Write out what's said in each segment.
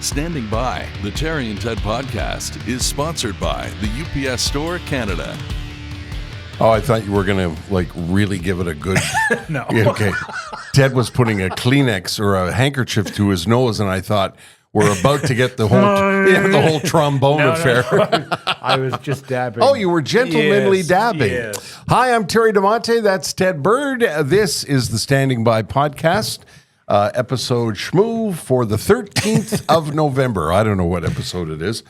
Standing by, the Terry and Ted podcast is sponsored by the UPS Store Canada. Oh, I thought you were going to, really give it a good... No. Yeah, okay. Ted was putting a Kleenex or a handkerchief to his nose, and I thought, we're about to get the whole trombone affair. No. I was just dabbing. Oh, you were gentlemanly dabbing. Yes. Hi, I'm Terry DeMonte. That's Ted Bird. This is the Standing By podcast, episode Schmoo for the 13th of November. I don't know what episode it is,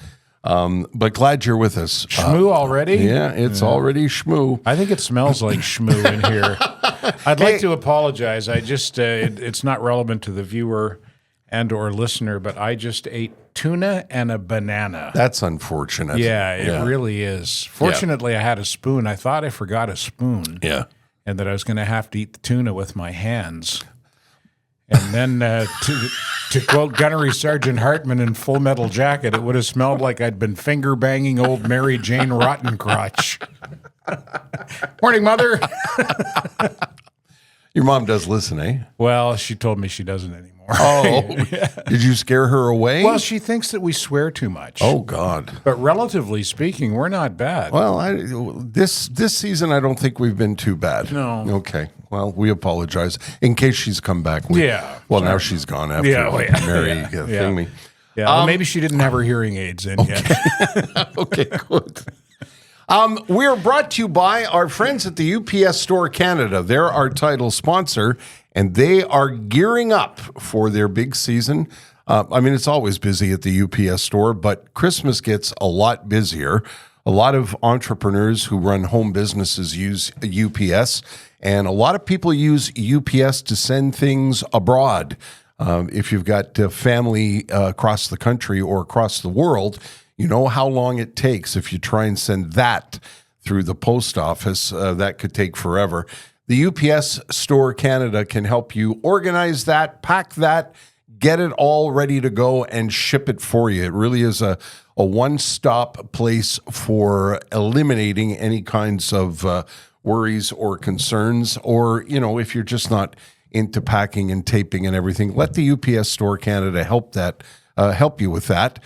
but glad you're with us. Schmoo already? Yeah, it's already Schmoo. I think it smells like schmoo in here. I'd like to apologize. I just, it's not relevant to the viewer and or listener, but I just ate tuna and a banana. That's unfortunate. Yeah, it really is. Fortunately, I had a spoon. I thought I forgot a spoon. Yeah. And that I was going to have to eat the tuna with my hands. And then, to quote Gunnery Sergeant Hartman in Full Metal Jacket, it would have smelled like I'd been finger banging old Mary Jane Rottencrotch. Morning, Mother. Your mom does listen, eh? Well, she told me she doesn't anymore. Oh, did you scare her away? Well, she thinks that we swear too much. Oh, God. But relatively speaking, we're not bad. Well, this season, I don't think we've been too bad. No. Okay. Well, we apologize. In case she's come back. Yeah. Well, now she's gone after Mary thing me. Yeah, well, maybe she didn't have her hearing aids in yet. Okay, good. We are brought to you by our friends at the UPS Store Canada. They're our title sponsor, and they are gearing up for their big season. It's always busy at the UPS Store, but Christmas gets a lot busier. A lot of entrepreneurs who run home businesses use UPS, and a lot of people use UPS to send things abroad. If you've got family across the country or across the world, you know how long it takes if you try and send that through the post office. That could take forever. The UPS Store Canada can help you organize that, pack that, get it all ready to go, and ship it for you. It really is a one-stop place for eliminating any kinds of worries or concerns. Or, if you're just not into packing and taping and everything, let the UPS Store Canada help you with that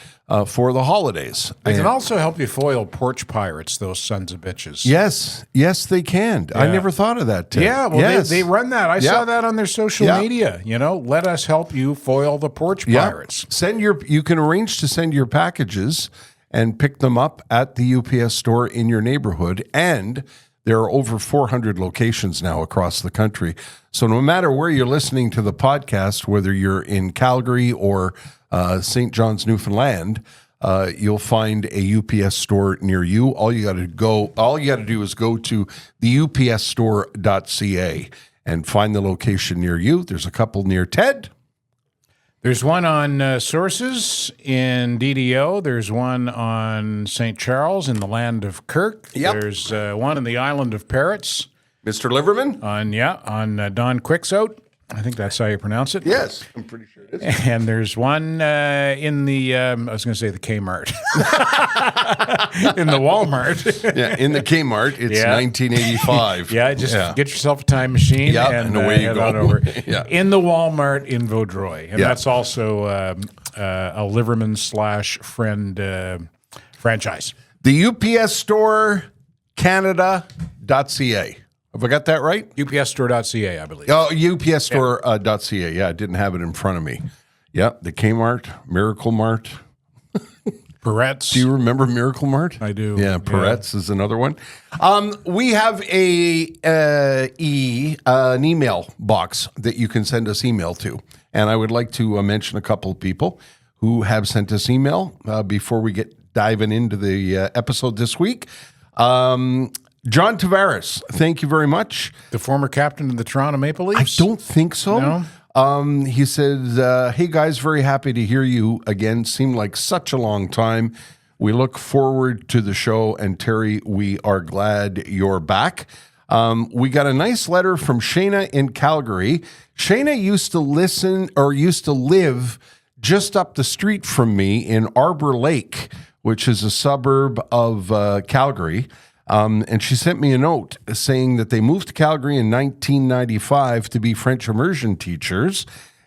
for the holidays. They can also help you foil porch pirates, those sons of bitches. Yes, they can. Yeah. I never thought of that, Ted. Yeah, well, they run that. I saw that on their social media. Let us help you foil the porch pirates. You can arrange to send your packages and pick them up at the UPS store in your neighborhood, and there are over 400 locations now across the country. So no matter where you're listening to the podcast, whether you're in Calgary or St. John's, Newfoundland, you'll find a UPS store near you. All you got to do is go to the upsstore.ca and find the location near you. There's a couple near Ted. There's one on Sources in DDO. There's one on St. Charles in the land of Kirk. Yep. There's one in the island of Parrots. Mr. Liverman? On Don Quixote. I think that's how you pronounce it. Yes, I'm pretty sure it is. And there's one in the, I was going to say the Kmart. In the Walmart. Yeah, in the Kmart. It's 1985. Get yourself a time machine and away you go. Head on over. In the Walmart in Vaudreuil. And that's also a Liverman/friend franchise. The UPS Store Canada.ca. Have I got that right? UPSstore.ca, I believe. Oh, UPSstore.ca. Yeah, I didn't have it in front of me. Yeah, the Kmart, Miracle Mart. Peretz. Do you remember Miracle Mart? I do. Yeah, Peretz is another one. We have an email box that you can send us email to. And I would like to mention a couple of people who have sent us email before we get diving into the episode this week. John Tavares, thank you very much. The former captain of the Toronto Maple Leafs? I don't think so. No? He says, hey guys, very happy to hear you again. Seemed like such a long time. We look forward to the show, and Terry, we are glad you're back. We got a nice letter from Shayna in Calgary. Shayna used to live just up the street from me in Arbor Lake, which is a suburb of Calgary. And she sent me a note saying that they moved to Calgary in 1995 to be French immersion teachers,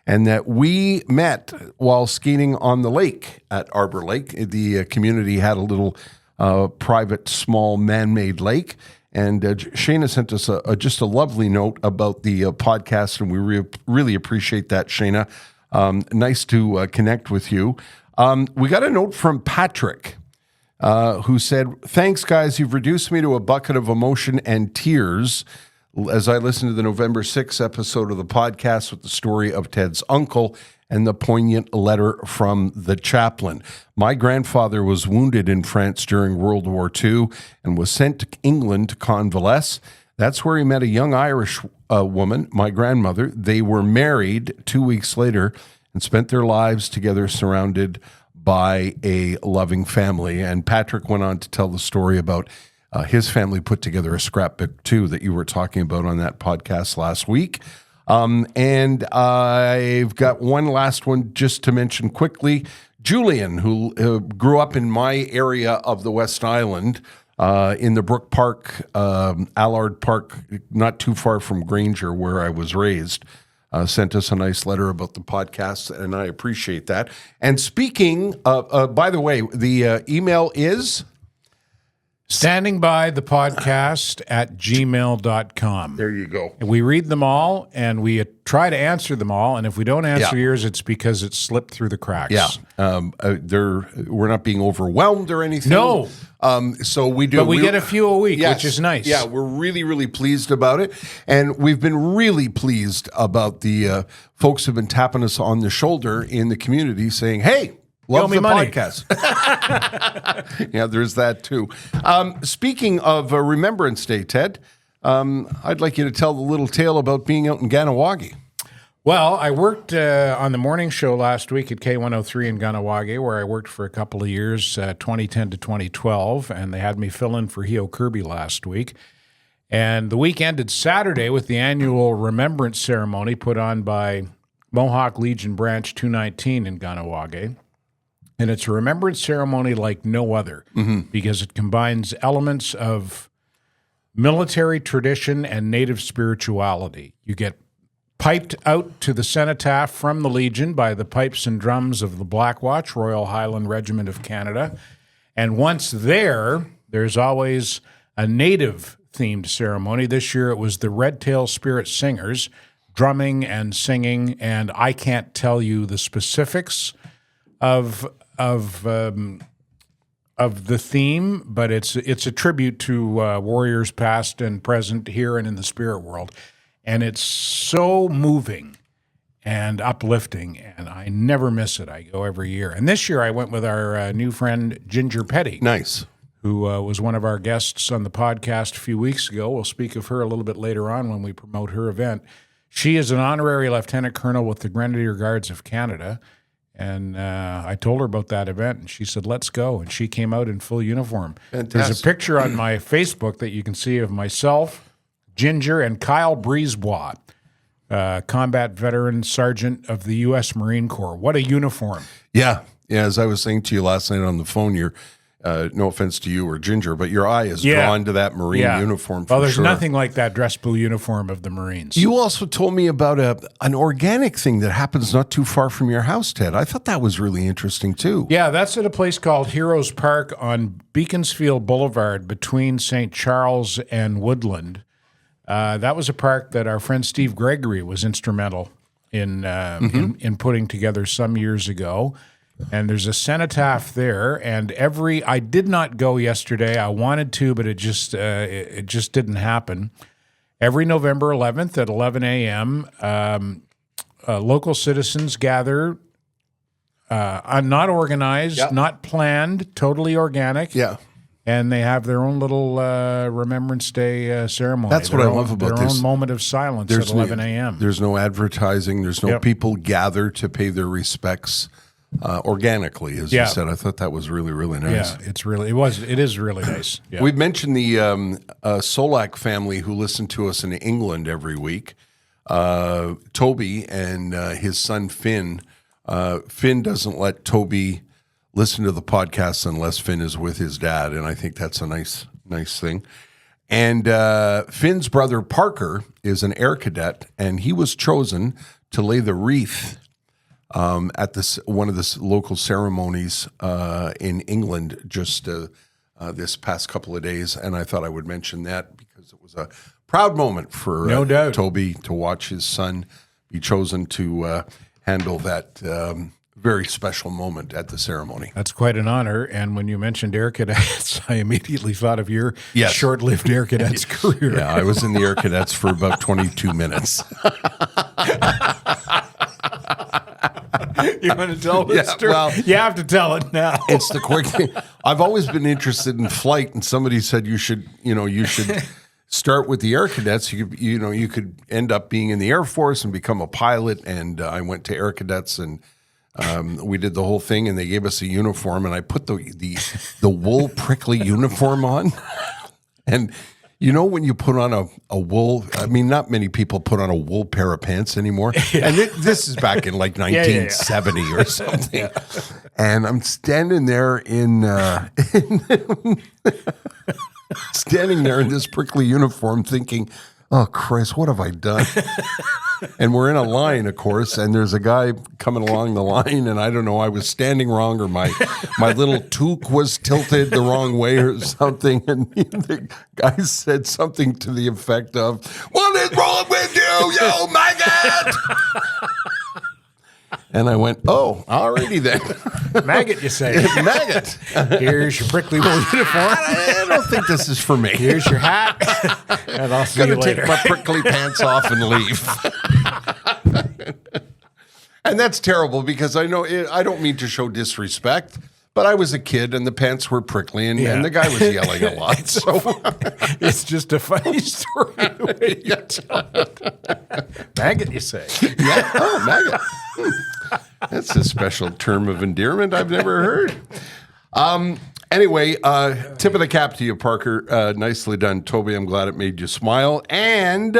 and that we met while skating on the lake at Arbor Lake. The community had a little private, small, man-made lake, and Shayna sent us just a lovely note about the podcast, and we really appreciate that, Shayna. Nice to connect with you. We got a note from Patrick, who said, "Thanks, guys. You've reduced me to a bucket of emotion and tears as I listened to the November 6th episode of the podcast with the story of Ted's uncle and the poignant letter from the chaplain. My grandfather was wounded in France during World War II and was sent to England to convalesce. That's where he met a young Irish woman, my grandmother. They were married 2 weeks later and spent their lives together surrounded by a loving family." And Patrick went on to tell the story about his family put together a scrapbook too that you were talking about on that podcast last week. And I've got one last one just to mention quickly. Julian, who grew up in my area of the West Island, in the Brook Park, Allard Park, not too far from Granger, where I was raised, sent us a nice letter about the podcast, and I appreciate that. And speaking, by the way, the email is Standing by the podcast at gmail.com. There you go. And we read them all, and we try to answer them all. And if we don't answer Yeah. yours, it's because it slipped through the cracks. Yeah. We're not being overwhelmed or anything. No. So we do. But we get a few a week, Yes. which is nice. Yeah, we're really, really pleased about it. And we've been really pleased about the folks who've been tapping us on the shoulder in the community saying, "Hey, love me the money." podcast." Yeah, there's that too. Speaking of Remembrance Day, Ted, I'd like you to tell the little tale about being out in Ganawagi. Well, I worked on the morning show last week at K103 in Ganawagi, where I worked for a couple of years, 2010 to 2012, and they had me fill in for Heo Kirby last week. And the week ended Saturday with the annual Remembrance ceremony put on by Mohawk Legion Branch 219 in Ganawagi. And it's a remembrance ceremony like no other because it combines elements of military tradition and native spirituality. You get piped out to the cenotaph from the Legion by the pipes and drums of the Black Watch, Royal Highland Regiment of Canada. And once there's always a native-themed ceremony. This year it was the Red Tail Spirit Singers drumming and singing, and I can't tell you the specifics of the theme, but it's a tribute to warriors past and present here and in the spirit world. And it's so moving and uplifting, and I never miss it. I go every year. And this year I went with our new friend Ginger Petty. Nice. Who was one of our guests on the podcast a few weeks ago. We'll speak of her a little bit later on when we promote her event. She is an honorary lieutenant colonel with the Grenadier Guards of Canada. And I told her about that event, and she said, "Let's go." And she came out in full uniform. Fantastic. There's a picture on my Facebook that you can see of myself, Ginger, and Kyle Brisebois, combat veteran sergeant of the U.S. Marine Corps. What a uniform. Yeah. As I was saying to you last night on the phone, you're no offense to you or Ginger, but your eye is drawn to that Marine uniform for Well, there's sure. nothing like that dress blue uniform of the Marines. You also told me about an organic thing that happens not too far from your house, Ted. I thought that was really interesting too. Yeah, that's at a place called Heroes Park on Beaconsfield Boulevard between St. Charles and Woodland. That was a park that our friend Steve Gregory was instrumental in putting together some years ago. And there's a cenotaph there, and I did not go yesterday. I wanted to, but it just didn't happen. Every November 11th at 11 a.m., local citizens gather, not organized, not planned, totally organic. Yeah. And they have their own little Remembrance Day ceremony. That's what I love about their this. own moment of silence at 11 a.m. There's no advertising. There's no people gather to pay their respects organically, as you said. I thought that was really, really nice. Yeah, it is really nice. Yeah. We've mentioned the Solak family who listen to us in England every week. Toby and his son Finn. Finn doesn't let Toby listen to the podcast unless Finn is with his dad, and I think that's a nice thing. And Finn's brother Parker is an air cadet, and he was chosen to lay the wreath at one of the local ceremonies in England just this past couple of days, and I thought I would mention that because it was a proud moment for No doubt. Toby to watch his son be chosen to handle that very special moment at the ceremony. That's quite an honor. And when you mentioned Air Cadets, I immediately thought of your Yes. short-lived Air Cadets career. Yeah, I was in the Air Cadets for about 22 minutes. You want to tell this Yeah, story? well- You have to tell it now. It's the quick thing. I've always been interested in flight, and somebody said you should start with the Air Cadets. You could end up being in the Air Force and become a pilot. And I went to Air Cadets, and we did the whole thing. And they gave us a uniform, and I put the wool prickly uniform on. And you know when you put on a wool, I mean, not many people put on a wool pair of pants anymore. Yeah. And this is back in like 1970 or something. Yeah. And I'm standing there standing there in this prickly uniform thinking, oh, Christ, what have I done? And we're in a line, of course, and there's a guy coming along the line, and I don't know, I was standing wrong or my little toque was tilted the wrong way or something, and the guy said something to the effect of, what is wrong with you maggot? And I went, oh, alrighty then. Maggot, you say. Maggot. Here's your prickly wool uniform. I don't think this is for me. Here's your hat. And I'll see you Gonna later. take my prickly pants off and leave. And that's terrible because I know I don't mean to show disrespect, but I was a kid and the pants were prickly and the guy was yelling a lot. So It's just a funny story. The way you tell it. Maggot, you say. yeah, oh, maggot. That's a special term of endearment I've never heard. Anyway, tip of the cap to you, Parker. Nicely done, Toby. I'm glad it made you smile. And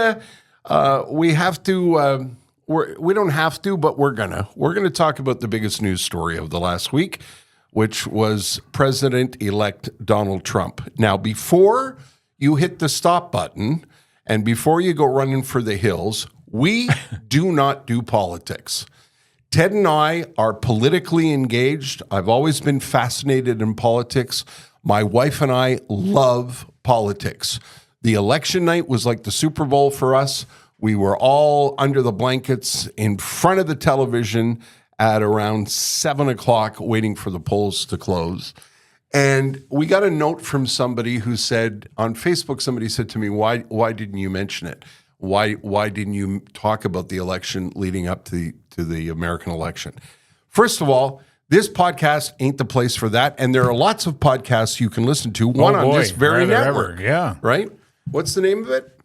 we have to. We don't have to, but we're gonna talk about the biggest news story of the last week, which was President-elect Donald Trump. Now, before you hit the stop button and before you go running for the hills, we do not do politics. Ted and I are politically engaged. I've always been fascinated in politics. My wife and I love politics. The election night was like the Super Bowl for us. We were all under the blankets in front of the television at around 7 o'clock waiting for the polls to close. And we got a note from somebody who said, on Facebook, somebody said to me, why didn't you mention it? Why didn't you talk about the election leading up to the American election? First of all, this podcast ain't the place for that. And there are lots of podcasts you can listen to. One on this very network. Yeah. Right? What's the name of it?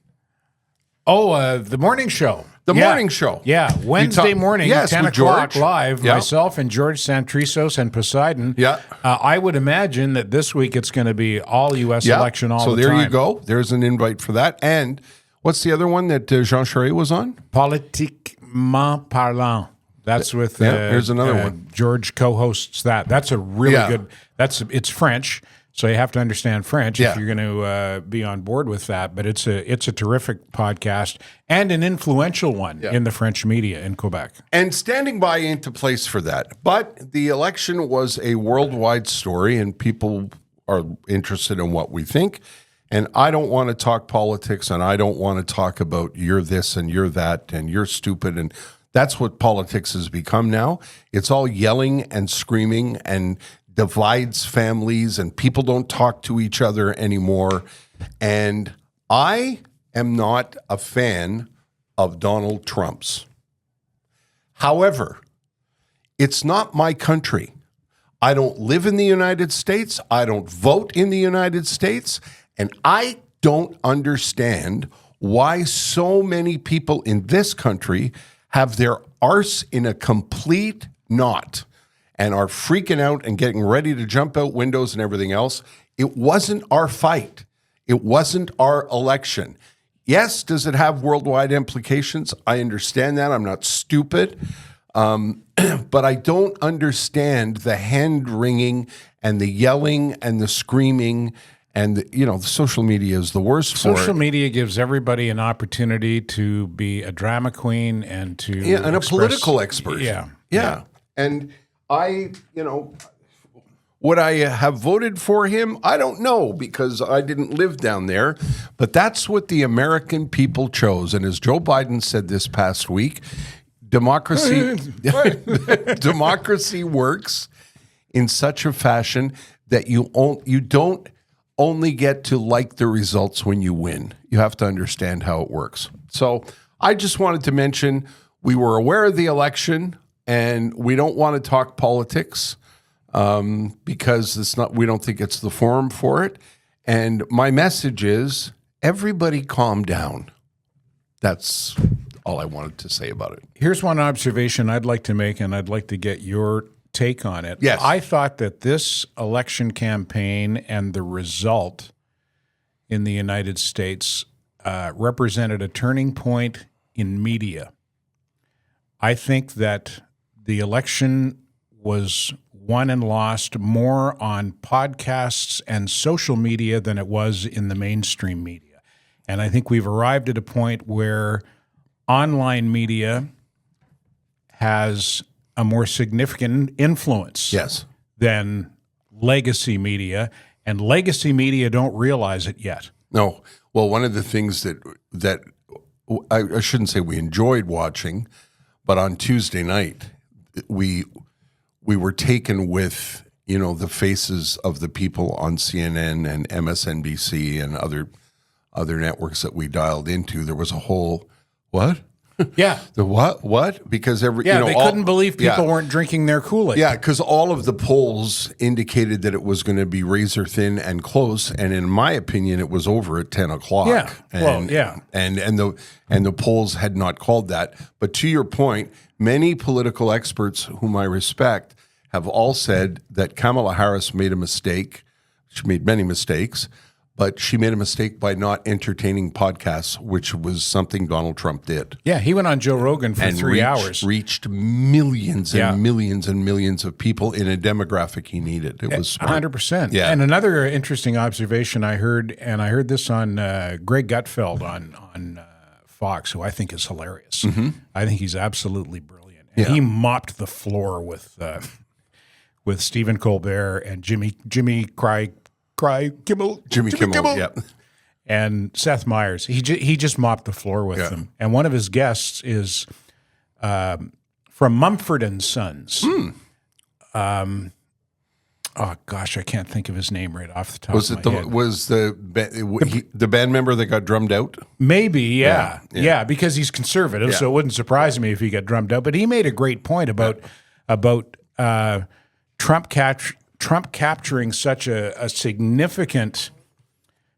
Oh, the morning show. The morning show. Yeah, Wednesday morning, yes, 10 with o'clock George. live, Yeah. myself and George Santrisos and Poseidon. Yeah. I would imagine that this week it's going to be all U.S. election all the time. So there you go. There's an invite for that. And what's the other one that Jean Charest was on? Politiquement parlant. That's with here's another one. George co-hosts that. That's a really good. It's French, so you have to understand French if you're going to be on board with that. But it's a terrific podcast and an influential one in the French media in Quebec. And standing by ain't the place for that. But the election was a worldwide story, and people are interested in what we think. And I don't want to talk politics, and I don't want to talk about you're this and you're that and you're stupid. And that's what politics has become now. It's all yelling and screaming and divides families, and people don't talk to each other anymore. And I am not a fan of Donald Trump's. However, it's not my country. I don't live in the United States. I don't vote in the United States. And I don't understand why so many people in this country have their arse in a complete knot and are freaking out and getting ready to jump out windows and everything else. It wasn't our fight. It wasn't our election. Yes, does it have worldwide implications? I understand that. I'm not stupid. But I don't understand the hand-wringing and the yelling and the screaming And, the social media is the worst for it. Social media gives everybody an opportunity to be a drama queen and to and a political expert. Yeah. And would I have voted for him? I don't know, because I didn't live down there. But that's what the American people chose. And as Joe Biden said this past week, democracy works in such a fashion that you don't only get to like the results when you win. You have to understand how it works. So I just wanted to mention we were aware of the election, and we don't want to talk politics because we don't think it's the forum for it. And my message is, everybody calm down. That's all I wanted to say about it. Here's one observation I'd like to make, and I'd like to get your take on it. Yes. I thought that this election campaign and the result in the United States represented a turning point in media. I think that the election was won and lost more on podcasts and social media than it was in the mainstream media. And I think we've arrived at a point where online media has a more significant influence than legacy media, and legacy media don't realize it yet. No. Well, one of the things that I shouldn't say we enjoyed watching, but on Tuesday night, we were taken with, the faces of the people on CNN and MSNBC and other networks that we dialed into. There was a whole, what? Yeah. The what? Because they couldn't believe people weren't drinking their Kool-Aid. Yeah, because all of the polls indicated that it was going to be razor thin and close, and in my opinion, it was over at 10 o'clock. Yeah. And the polls had not called that. But to your point, many political experts whom I respect have all said that Kamala Harris made a mistake. She made many mistakes, but she made a mistake by not entertaining podcasts, which was something Donald Trump did. Yeah, he went on Joe Rogan for 3 hours. Reached millions and millions and millions of people in a demographic he needed. It was smart. 100%. Yeah. And another interesting observation I heard this on Greg Gutfeld on Fox, who I think is hilarious. Mm-hmm. I think he's absolutely brilliant. And he mopped the floor with Stephen Colbert and Jimmy Kimmel, yeah, and Seth Meyers. He just mopped the floor with them. And one of his guests is from Mumford and Sons. Oh gosh, I can't think of his name right off the top of my head. Was the band member that got drummed out? Maybe, yeah, because he's conservative, so it wouldn't surprise me if he got drummed out. But he made a great point about Trump capturing such a significant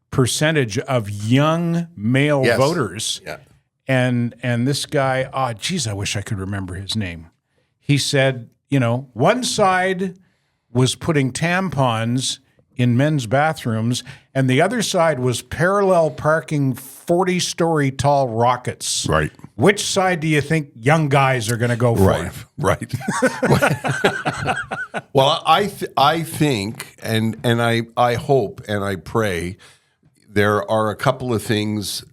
percentage of young male voters. Yeah. And this guy, I wish I could remember his name. He said, one side was putting tampons in men's bathrooms, and the other side was parallel parking 40-story tall rockets. Right. Which side do you think young guys are going to go for? Right. Well, I think, and I hope and I pray, there are a couple of things.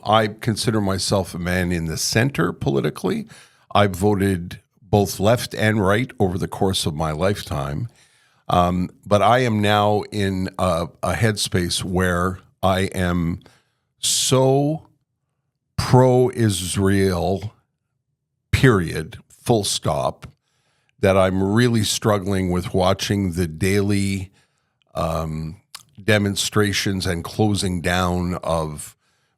I consider myself a man in the center politically. I've voted both left and right over the course of my lifetime. But I am now in a headspace where I am so pro-Israel, period, full stop, that I'm really struggling with watching the daily demonstrations and closing down of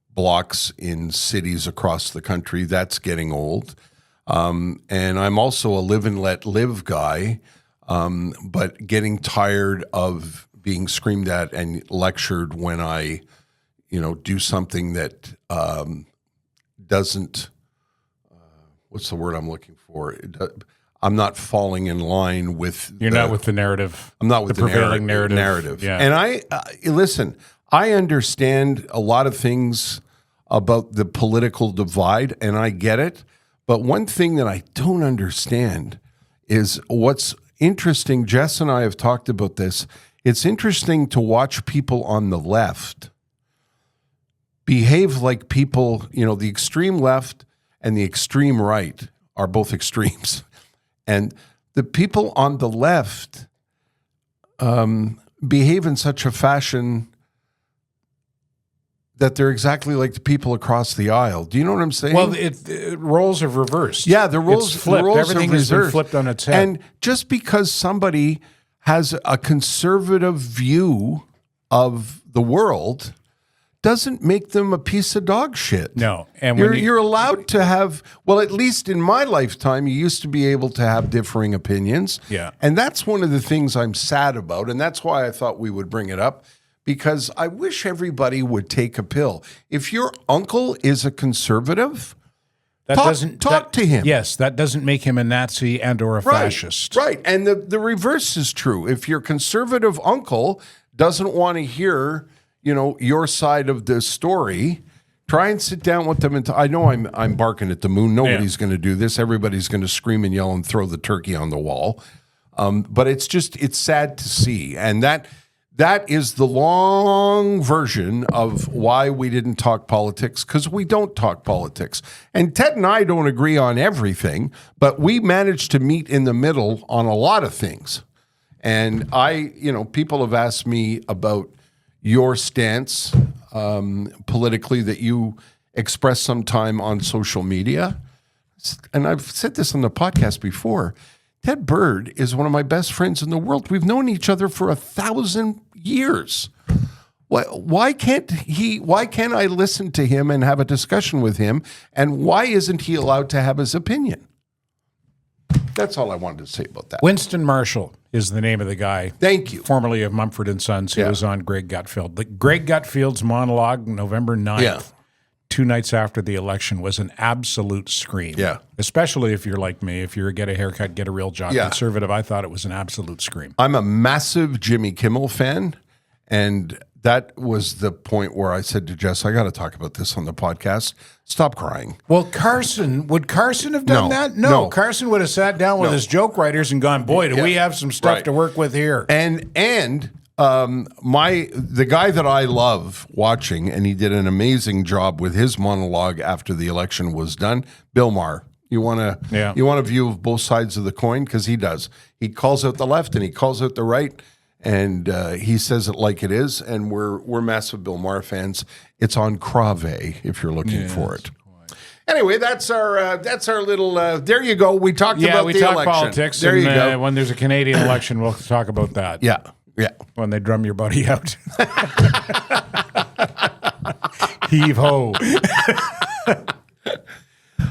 blocks in cities across the country. That's getting old. And I'm also a live and let live guy, but getting tired of being screamed at and lectured when I, do something that doesn't, what's the word I'm looking for? I'm not falling in line with. You're not with the narrative. I'm not with the prevailing narrative. Yeah. And listen, I understand a lot of things about the political divide, and I get it. But one thing that I don't understand is what's interesting. Jess and I have talked about this. it's interesting to watch people on the left behave like people, the extreme left and the extreme right are both extremes. And the people on the left behave in such a fashion that they're exactly like the people across the aisle. Do you know what I'm saying? Well, roles have reversed. Yeah, the roles it's flipped. The roles Everything has been flipped on its head. And just because somebody has a conservative view of the world doesn't make them a piece of dog shit. No. And you're allowed to have, well, at least in my lifetime, you used to be able to have differing opinions. Yeah. And that's one of the things I'm sad about. And that's why I thought we would bring it up, because I wish everybody would take a pill. If your uncle is a conservative, talk to him. Yes, that doesn't make him a Nazi and or a fascist. Right. And the reverse is true. If your conservative uncle doesn't want to hear, your side of the story, try and sit down with them. I know I'm barking at the moon. Nobody's going to do this. Everybody's going to scream and yell and throw the turkey on the wall. But it's sad to see. And that is the long version of why we didn't talk politics, because we don't talk politics. And Ted and I don't agree on everything, but we managed to meet in the middle on a lot of things. And people have asked me about your stance politically that you express sometime on social media. And I've said this on the podcast before. Ted Bird is one of my best friends in the world. We've known each other for 1,000 years. Why can't I listen to him and have a discussion with him? And why isn't he allowed to have his opinion? That's all I wanted to say about that. Winston Marshall is the name of the guy. Thank you. Formerly of Mumford & Sons. He was on Greg Gutfeld. The Greg Gutfeld's monologue, November 9th, 2 nights after the election, was an absolute scream. Yeah. Especially if you're like me. If you're a get a haircut, get a real job conservative, I thought it was an absolute scream. I'm a massive Jimmy Kimmel fan, and that was the point where I said to Jess, I got to talk about this on the podcast. Stop crying. Well, would Carson have done that? No. Carson would have sat down with his joke writers and gone, boy, do we have some stuff to work with here. And the guy that I love watching, and he did an amazing job with his monologue after the election was done, Bill Maher. You want a view of both sides of the coin? Because he does. He calls out the left and he calls out the right. And he says it like it is, and we're massive Bill Maher fans. It's on Crave if you're looking for it. Anyway, that's our little. There you go. We talked about the election. Politics. There you go. When there's a Canadian election, we'll talk about that. Yeah. When they drum your buddy out. Heave ho.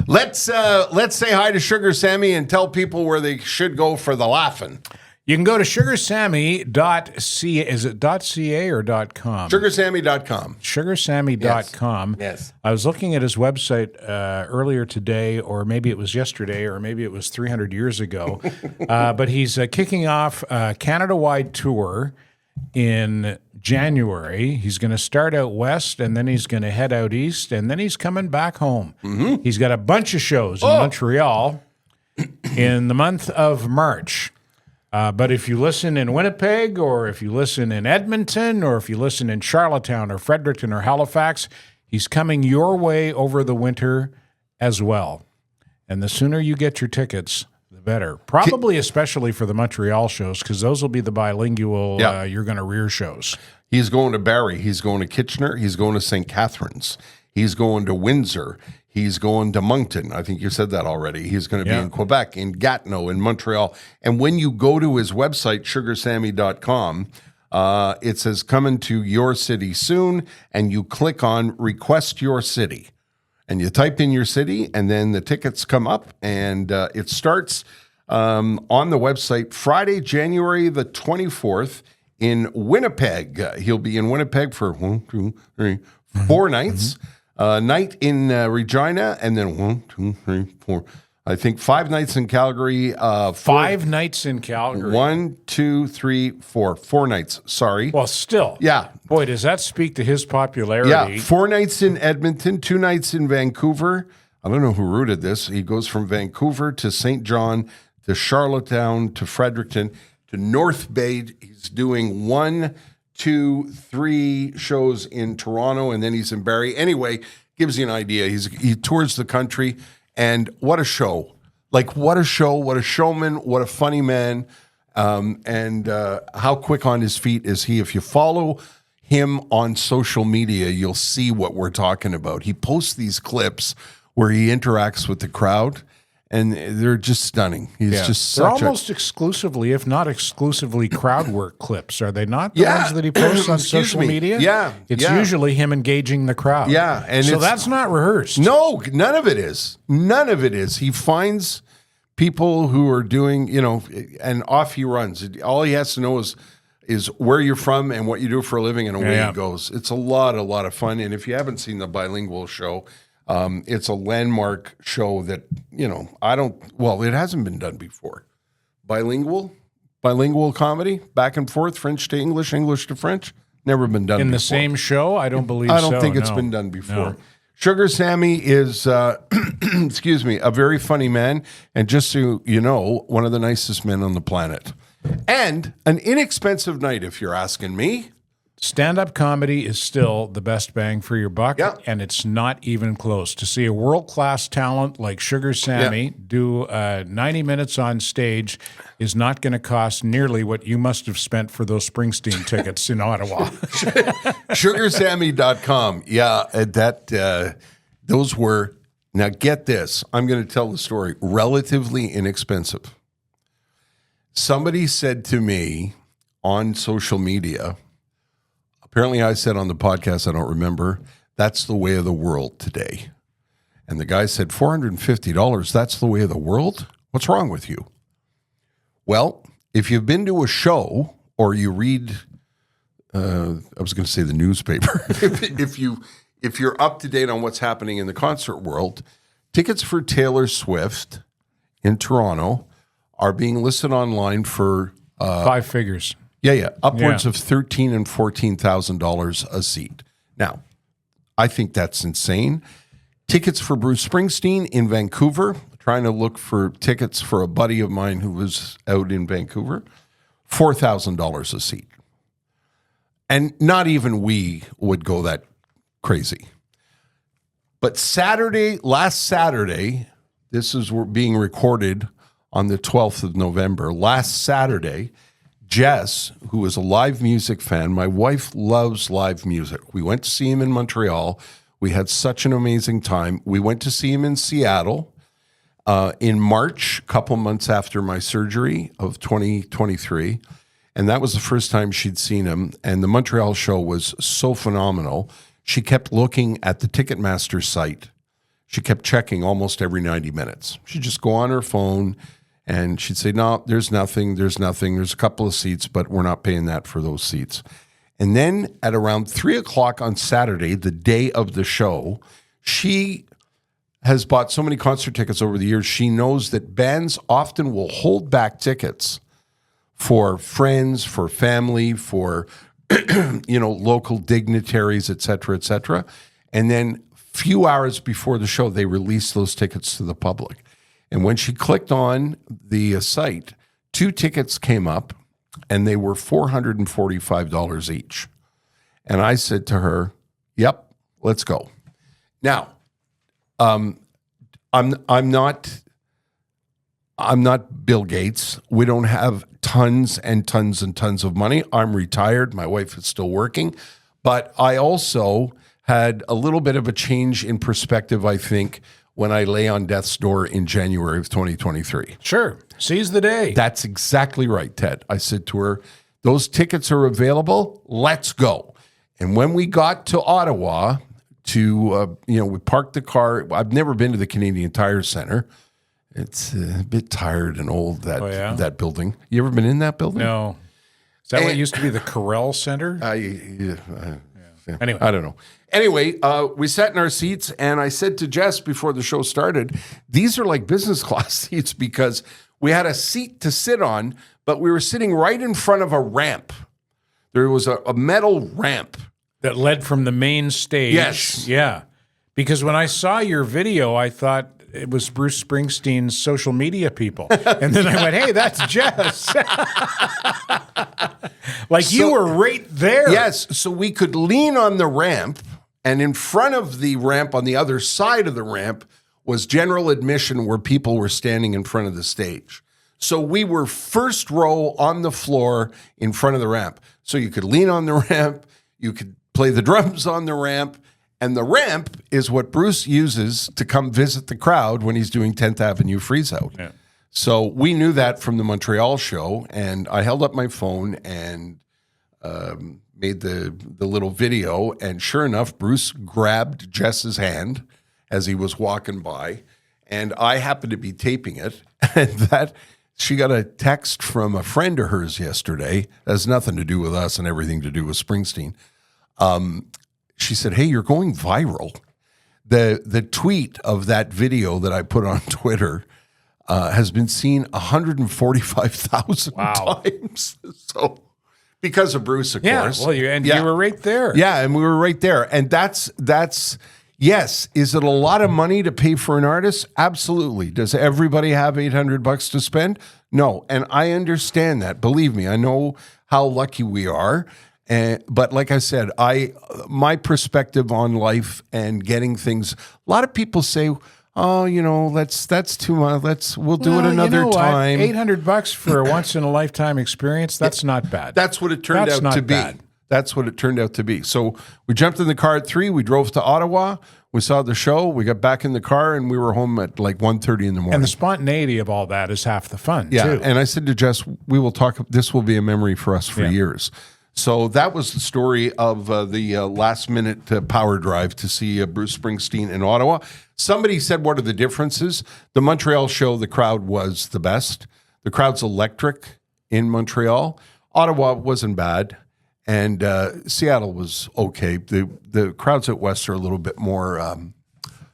Let's say hi to Sugar Sammy and tell people where they should go for the laughing. You can go to sugarsammy.ca. Is it .ca or .com? Sugarsammy.com. Sugarsammy.com. Yes. I was looking at his website earlier today, or maybe it was yesterday, or maybe it was 300 years ago. But he's kicking off a Canada-wide tour in January. He's going to start out west, and then he's going to head out east, and then he's coming back home. Mm-hmm. He's got a bunch of shows in Montreal in the month of March. But if you listen in Winnipeg, or if you listen in Edmonton, or if you listen in Charlottetown or Fredericton or Halifax, he's coming your way over the winter as well. And the sooner you get your tickets, the better. Probably especially for the Montreal shows, because those will be the bilingual You're Gonna Rear shows. He's going to Barrie. He's going to Kitchener. He's going to St. Catharines. He's going to Windsor. He's going to Moncton. I think you said that already. He's going to be in Quebec, in Gatineau, in Montreal. And when you go to his website, sugarsammy.com, it says coming to your city soon, and you click on request your city. And you type in your city, and then the tickets come up, and it starts on the website Friday, January the 24th in Winnipeg. He'll be in Winnipeg for 1, 2, 3, 4 nights. Night in Regina, and then 1, 2, 3, 4. I think 5 nights in Calgary. 5 nights in Calgary. 1, 2, 3, 4. 4 nights. Sorry. Well, still. Yeah. Boy, does that speak to his popularity. Yeah. 4 nights in Edmonton, 2 nights in Vancouver. I don't know who rooted this. He goes from Vancouver to St. John to Charlottetown to Fredericton. to North Bay. He's doing 1, 2, 3 shows in Toronto, and then he's in Barrie. Anyway, gives you an idea. He tours the country, and what a show. Like, what a show, what a showman, what a funny man, and how quick on his feet is he. If you follow him on social media, you'll see what we're talking about. He posts these clips where he interacts with the crowd, and they're just stunning. He's just they're such almost exclusively, if not exclusively, crowd work clips, are they not? The ones that he posts on social media? Yeah. It's usually him engaging the crowd. Yeah. And so that's not rehearsed. No, none of it is. None of it is. He finds people who are doing, and off he runs. All he has to know is where you're from and what you do for a living, and away he goes. It's a lot of fun. And if you haven't seen the Bilingual show, it's a landmark show that, it hasn't been done before. Bilingual comedy, back and forth, French to English, English to French, never been done in before. the same show? I don't believe so. I don't think it's been done before. No. Sugar Sammy is, excuse me, a very funny man, and just so you know, one of the nicest men on the planet. And an inexpensive night, if you're asking me. Stand-up comedy is still the best bang for your buck, and it's not even close. To see a world-class talent like Sugar Sammy do 90 minutes on stage is not going to cost nearly what you must have spent for those Springsteen tickets in Ottawa. SugarSammy.com. Yeah, those were, now get this, I'm going to tell the story, relatively inexpensive. Somebody said to me on social media, apparently I said on the podcast, I don't remember, that's the way of the world today. And the guy said, $450, that's the way of the world? What's wrong with you? Well, if you've been to a show or you read, I was going to say the newspaper, if you're up to date on what's happening in the concert world, tickets for Taylor Swift in Toronto are being listed online for 5 figures. Upwards of $13,000 and $14,000 a seat. Now, I think that's insane. Tickets for Bruce Springsteen in Vancouver, trying to look for tickets for a buddy of mine who was out in Vancouver, $4,000 a seat. And not even we would go that crazy. But last Saturday, this is being recorded on the 12th of November, last Saturday, Jess, who is a live music fan, my wife loves live music. We went to see him in Montreal. We had such an amazing time. We went to see him in Seattle in March, a couple months after my surgery of 2023. And that was the first time she'd seen him. And the Montreal show was so phenomenal. She kept looking at the Ticketmaster site. She kept checking almost every 90 minutes. She'd just go on her phone and she'd say, no, there's nothing. There's a couple of seats, but we're not paying that for those seats. And then at around 3 o'clock on Saturday, the day of the show, she has bought so many concert tickets over the years. She knows that bands often will hold back tickets for friends, for family, for local dignitaries, et cetera, and then few hours before the show, they release those tickets to the public. And when she clicked on the site, 2 tickets came up, and they were $445 each. And I said to her, "Yep, let's go." Now, I'm not Bill Gates. We don't have tons and tons and tons of money. I'm retired. My wife is still working, but I also had a little bit of a change in perspective, I think, when I lay on death's door in January of 2023. Sure. Seize the day. That's exactly right, Ted. I said to her, those tickets are available. Let's go. And when we got to Ottawa we parked the car. I've never been to the Canadian Tire Center. It's a bit tired and old, that building. You ever been in that building? No. Is that what used to be the Corel Center? Anyway, I don't know. Anyway, we sat in our seats, and I said to Jess before the show started, these are like business class seats because we had a seat to sit on, but we were sitting right in front of a ramp. There was a metal ramp. That led from the main stage. Yes. Yeah. Because when I saw your video, I thought it was Bruce Springsteen's social media people. And then I went, hey, that's Jess. You were right there. Yes, so we could lean on the ramp, and in front of the ramp, on the other side of the ramp, was general admission where people were standing in front of the stage. So we were first row on the floor in front of the ramp. So you could lean on the ramp, you could play the drums on the ramp, and the ramp is what Bruce uses to come visit the crowd when he's doing 10th Avenue Freeze Out. Yeah. So we knew that from the Montreal show, and I held up my phone and made the little video, and sure enough, Bruce grabbed Jess's hand as he was walking by, and I happened to be taping it, and that she got a text from a friend of hers yesterday. That has nothing to do with us and everything to do with Springsteen. She said, hey, you're going viral. The tweet of that video that I put on Twitter has been seen 145,000 times. So because of Bruce, of course. Well, you were right there. Yeah, and we were right there. And that's yes. Is it a lot of money to pay for an artist? Absolutely. Does everybody have $800 to spend? No. And I understand that. Believe me, I know how lucky we are. But like I said, my perspective on life and getting things, a lot of people say, oh, that's too much. We'll do it another time. $800 for a once in a lifetime experience. That's not bad. That's what it turned out to be. Bad. That's what it turned out to be. So we jumped in the car at 3:00. We drove to Ottawa. We saw the show. We got back in the car, and we were home at like 1:30 in the morning. And the spontaneity of all that is half the fun, too. And I said to Jess, we will talk. This will be a memory for us for years. So that was the story of the last-minute power drive to see Bruce Springsteen in Ottawa. Somebody said, what are the differences? The Montreal show, the crowd was the best. The crowd's electric in Montreal. Ottawa wasn't bad. And Seattle was okay. The crowds out west are a little bit more...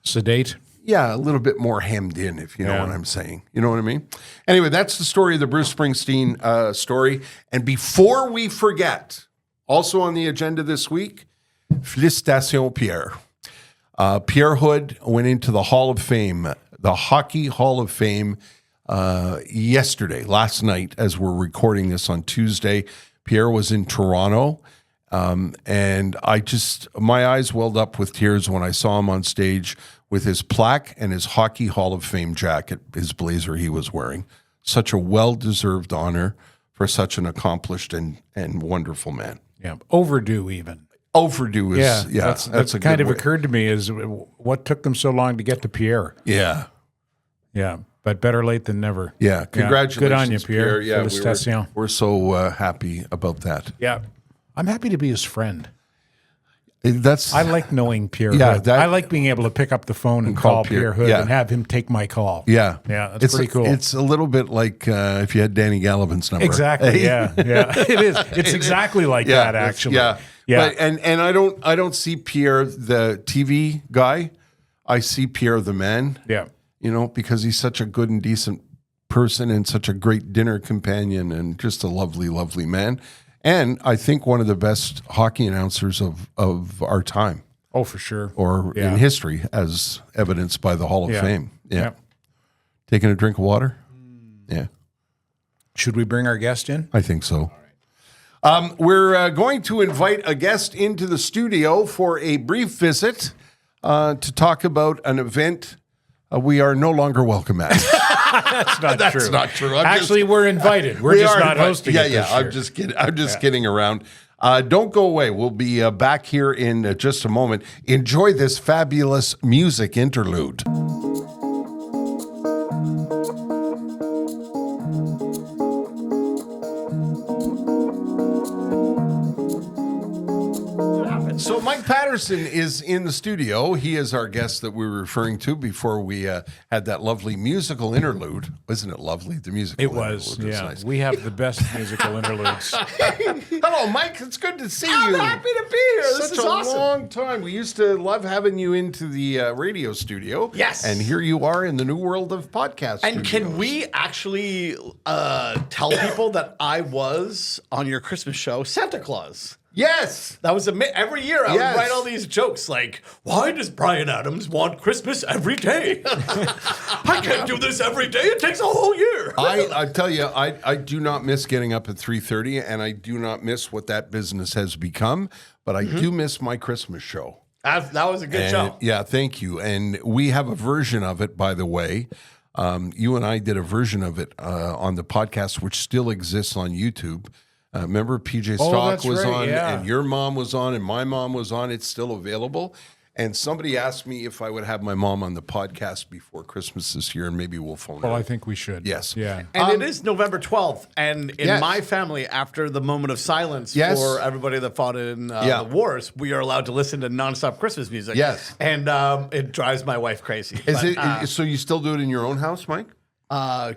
sedate? Yeah, a little bit more hemmed in, if you know what I'm saying. You know what I mean? Anyway, that's the story of the Bruce Springsteen story. And before we forget, also on the agenda this week, Félicitations Pierre. Pierre Hood went into the Hall of Fame, the Hockey Hall of Fame, last night, as we're recording this on Tuesday. Pierre was in Toronto, and my eyes welled up with tears when I saw him on stage with his plaque and his Hockey Hall of Fame jacket, his blazer he was wearing. Such a well-deserved honor for such an accomplished and wonderful man. Yeah, overdue even. Overdue is, that's kind of occurred to me is what took them so long to get to Pierre. Yeah. Yeah, but better late than never. Yeah, congratulations, good on you, Pierre. Yeah, we're so happy about that. Yeah, I'm happy to be his friend. That's I like knowing Pierre Yeah, Hood. I like being able to pick up the phone and call Pierre Hood and have him take my call. Yeah. Yeah, that's pretty cool. It's a little bit like if you had Danny Gallivan's number. Exactly, yeah. It is. It's exactly like that, actually. Yeah. But, and I don't see Pierre the TV guy. I see Pierre the man. Yeah. You know, because he's such a good and decent person and such a great dinner companion and just a lovely, lovely man. And I think one of the best hockey announcers of our time. Oh, for sure. Or in history, as evidenced by the Hall of Fame. Yeah. Taking a drink of water? Yeah. Should we bring our guest in? I think so. All right. We're going to invite a guest into the studio for a brief visit to talk about an event we are no longer welcome at. That's not true. That's not true. Actually, we're invited. We're just not hosting it this year. I'm just kidding. I'm just kidding around. Don't go away. We'll be back here in just a moment. Enjoy this fabulous music interlude. So Mike Paterson is in the studio. He is our guest that we were referring to before we had that lovely musical interlude. Wasn't it lovely? The musical interlude was nice. We have the best musical interludes. Hello, Mike. It's good to see you. I'm happy to be here. This is awesome. Such a long time. We used to love having you into the radio studio. Yes. And here you are in the new world of podcast And studios. can we actually tell people that I was on your Christmas show, Santa Claus? Yes. That was every year I Yes. would write all these jokes like, why does Bryan Adams want Christmas every day? I can't do this every day. It takes a whole year. I tell you, I do not miss getting up at 3:30, and I do not miss what that business has become, but I do miss my Christmas show. That was a good And, show. yeah, thank you. And we have a version of it, by the way. You and I did a version of it on the podcast, which still exists on YouTube. Remember, PJ Stock that's was right, on, yeah. and your mom was on, and my mom was on. It's still available. And somebody asked me if I would have my mom on the podcast before Christmas this year, and maybe we'll phone her. Well, I think we should. Yes. Yeah. And it is November 12th. And in Yes. my family, after the moment of silence Yes. for everybody that fought in the wars, we are allowed to listen to nonstop Christmas music. Yes. And it drives my wife crazy. Is But, it so you still do it in your own house, Mike?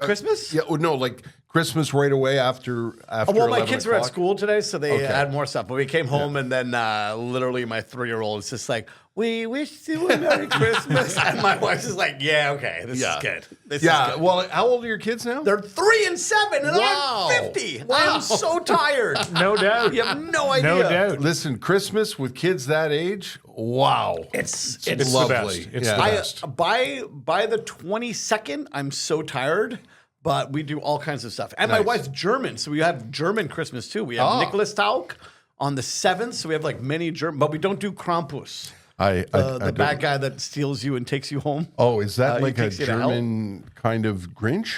Christmas? Yeah, no, like Christmas right away after Well, my 11 kids were at o'clock? school today, so they Okay. had more stuff. But we came home, and then literally my 3-year-old is just like, we wish you a Merry Christmas. And my wife's just like, yeah, okay, this is good. This is good. Well, how old are your kids now? They're 3 and 7, and Wow. I'm 50. Wow. I'm so tired. No doubt. You have no idea. No doubt. Listen, Christmas with kids that age, wow. It's It's lovely. the best. It's Yeah. the I- best. By the 22nd, I'm so tired. But we do all kinds of stuff. And my Nice. wife's German, so we have German Christmas too. We have Nicholas Taug on the 7th, so we have like many German, but we don't do Krampus. I The don't- bad guy that steals you and takes you home. Oh, is that he like a takes you to hell. German kind of Grinch?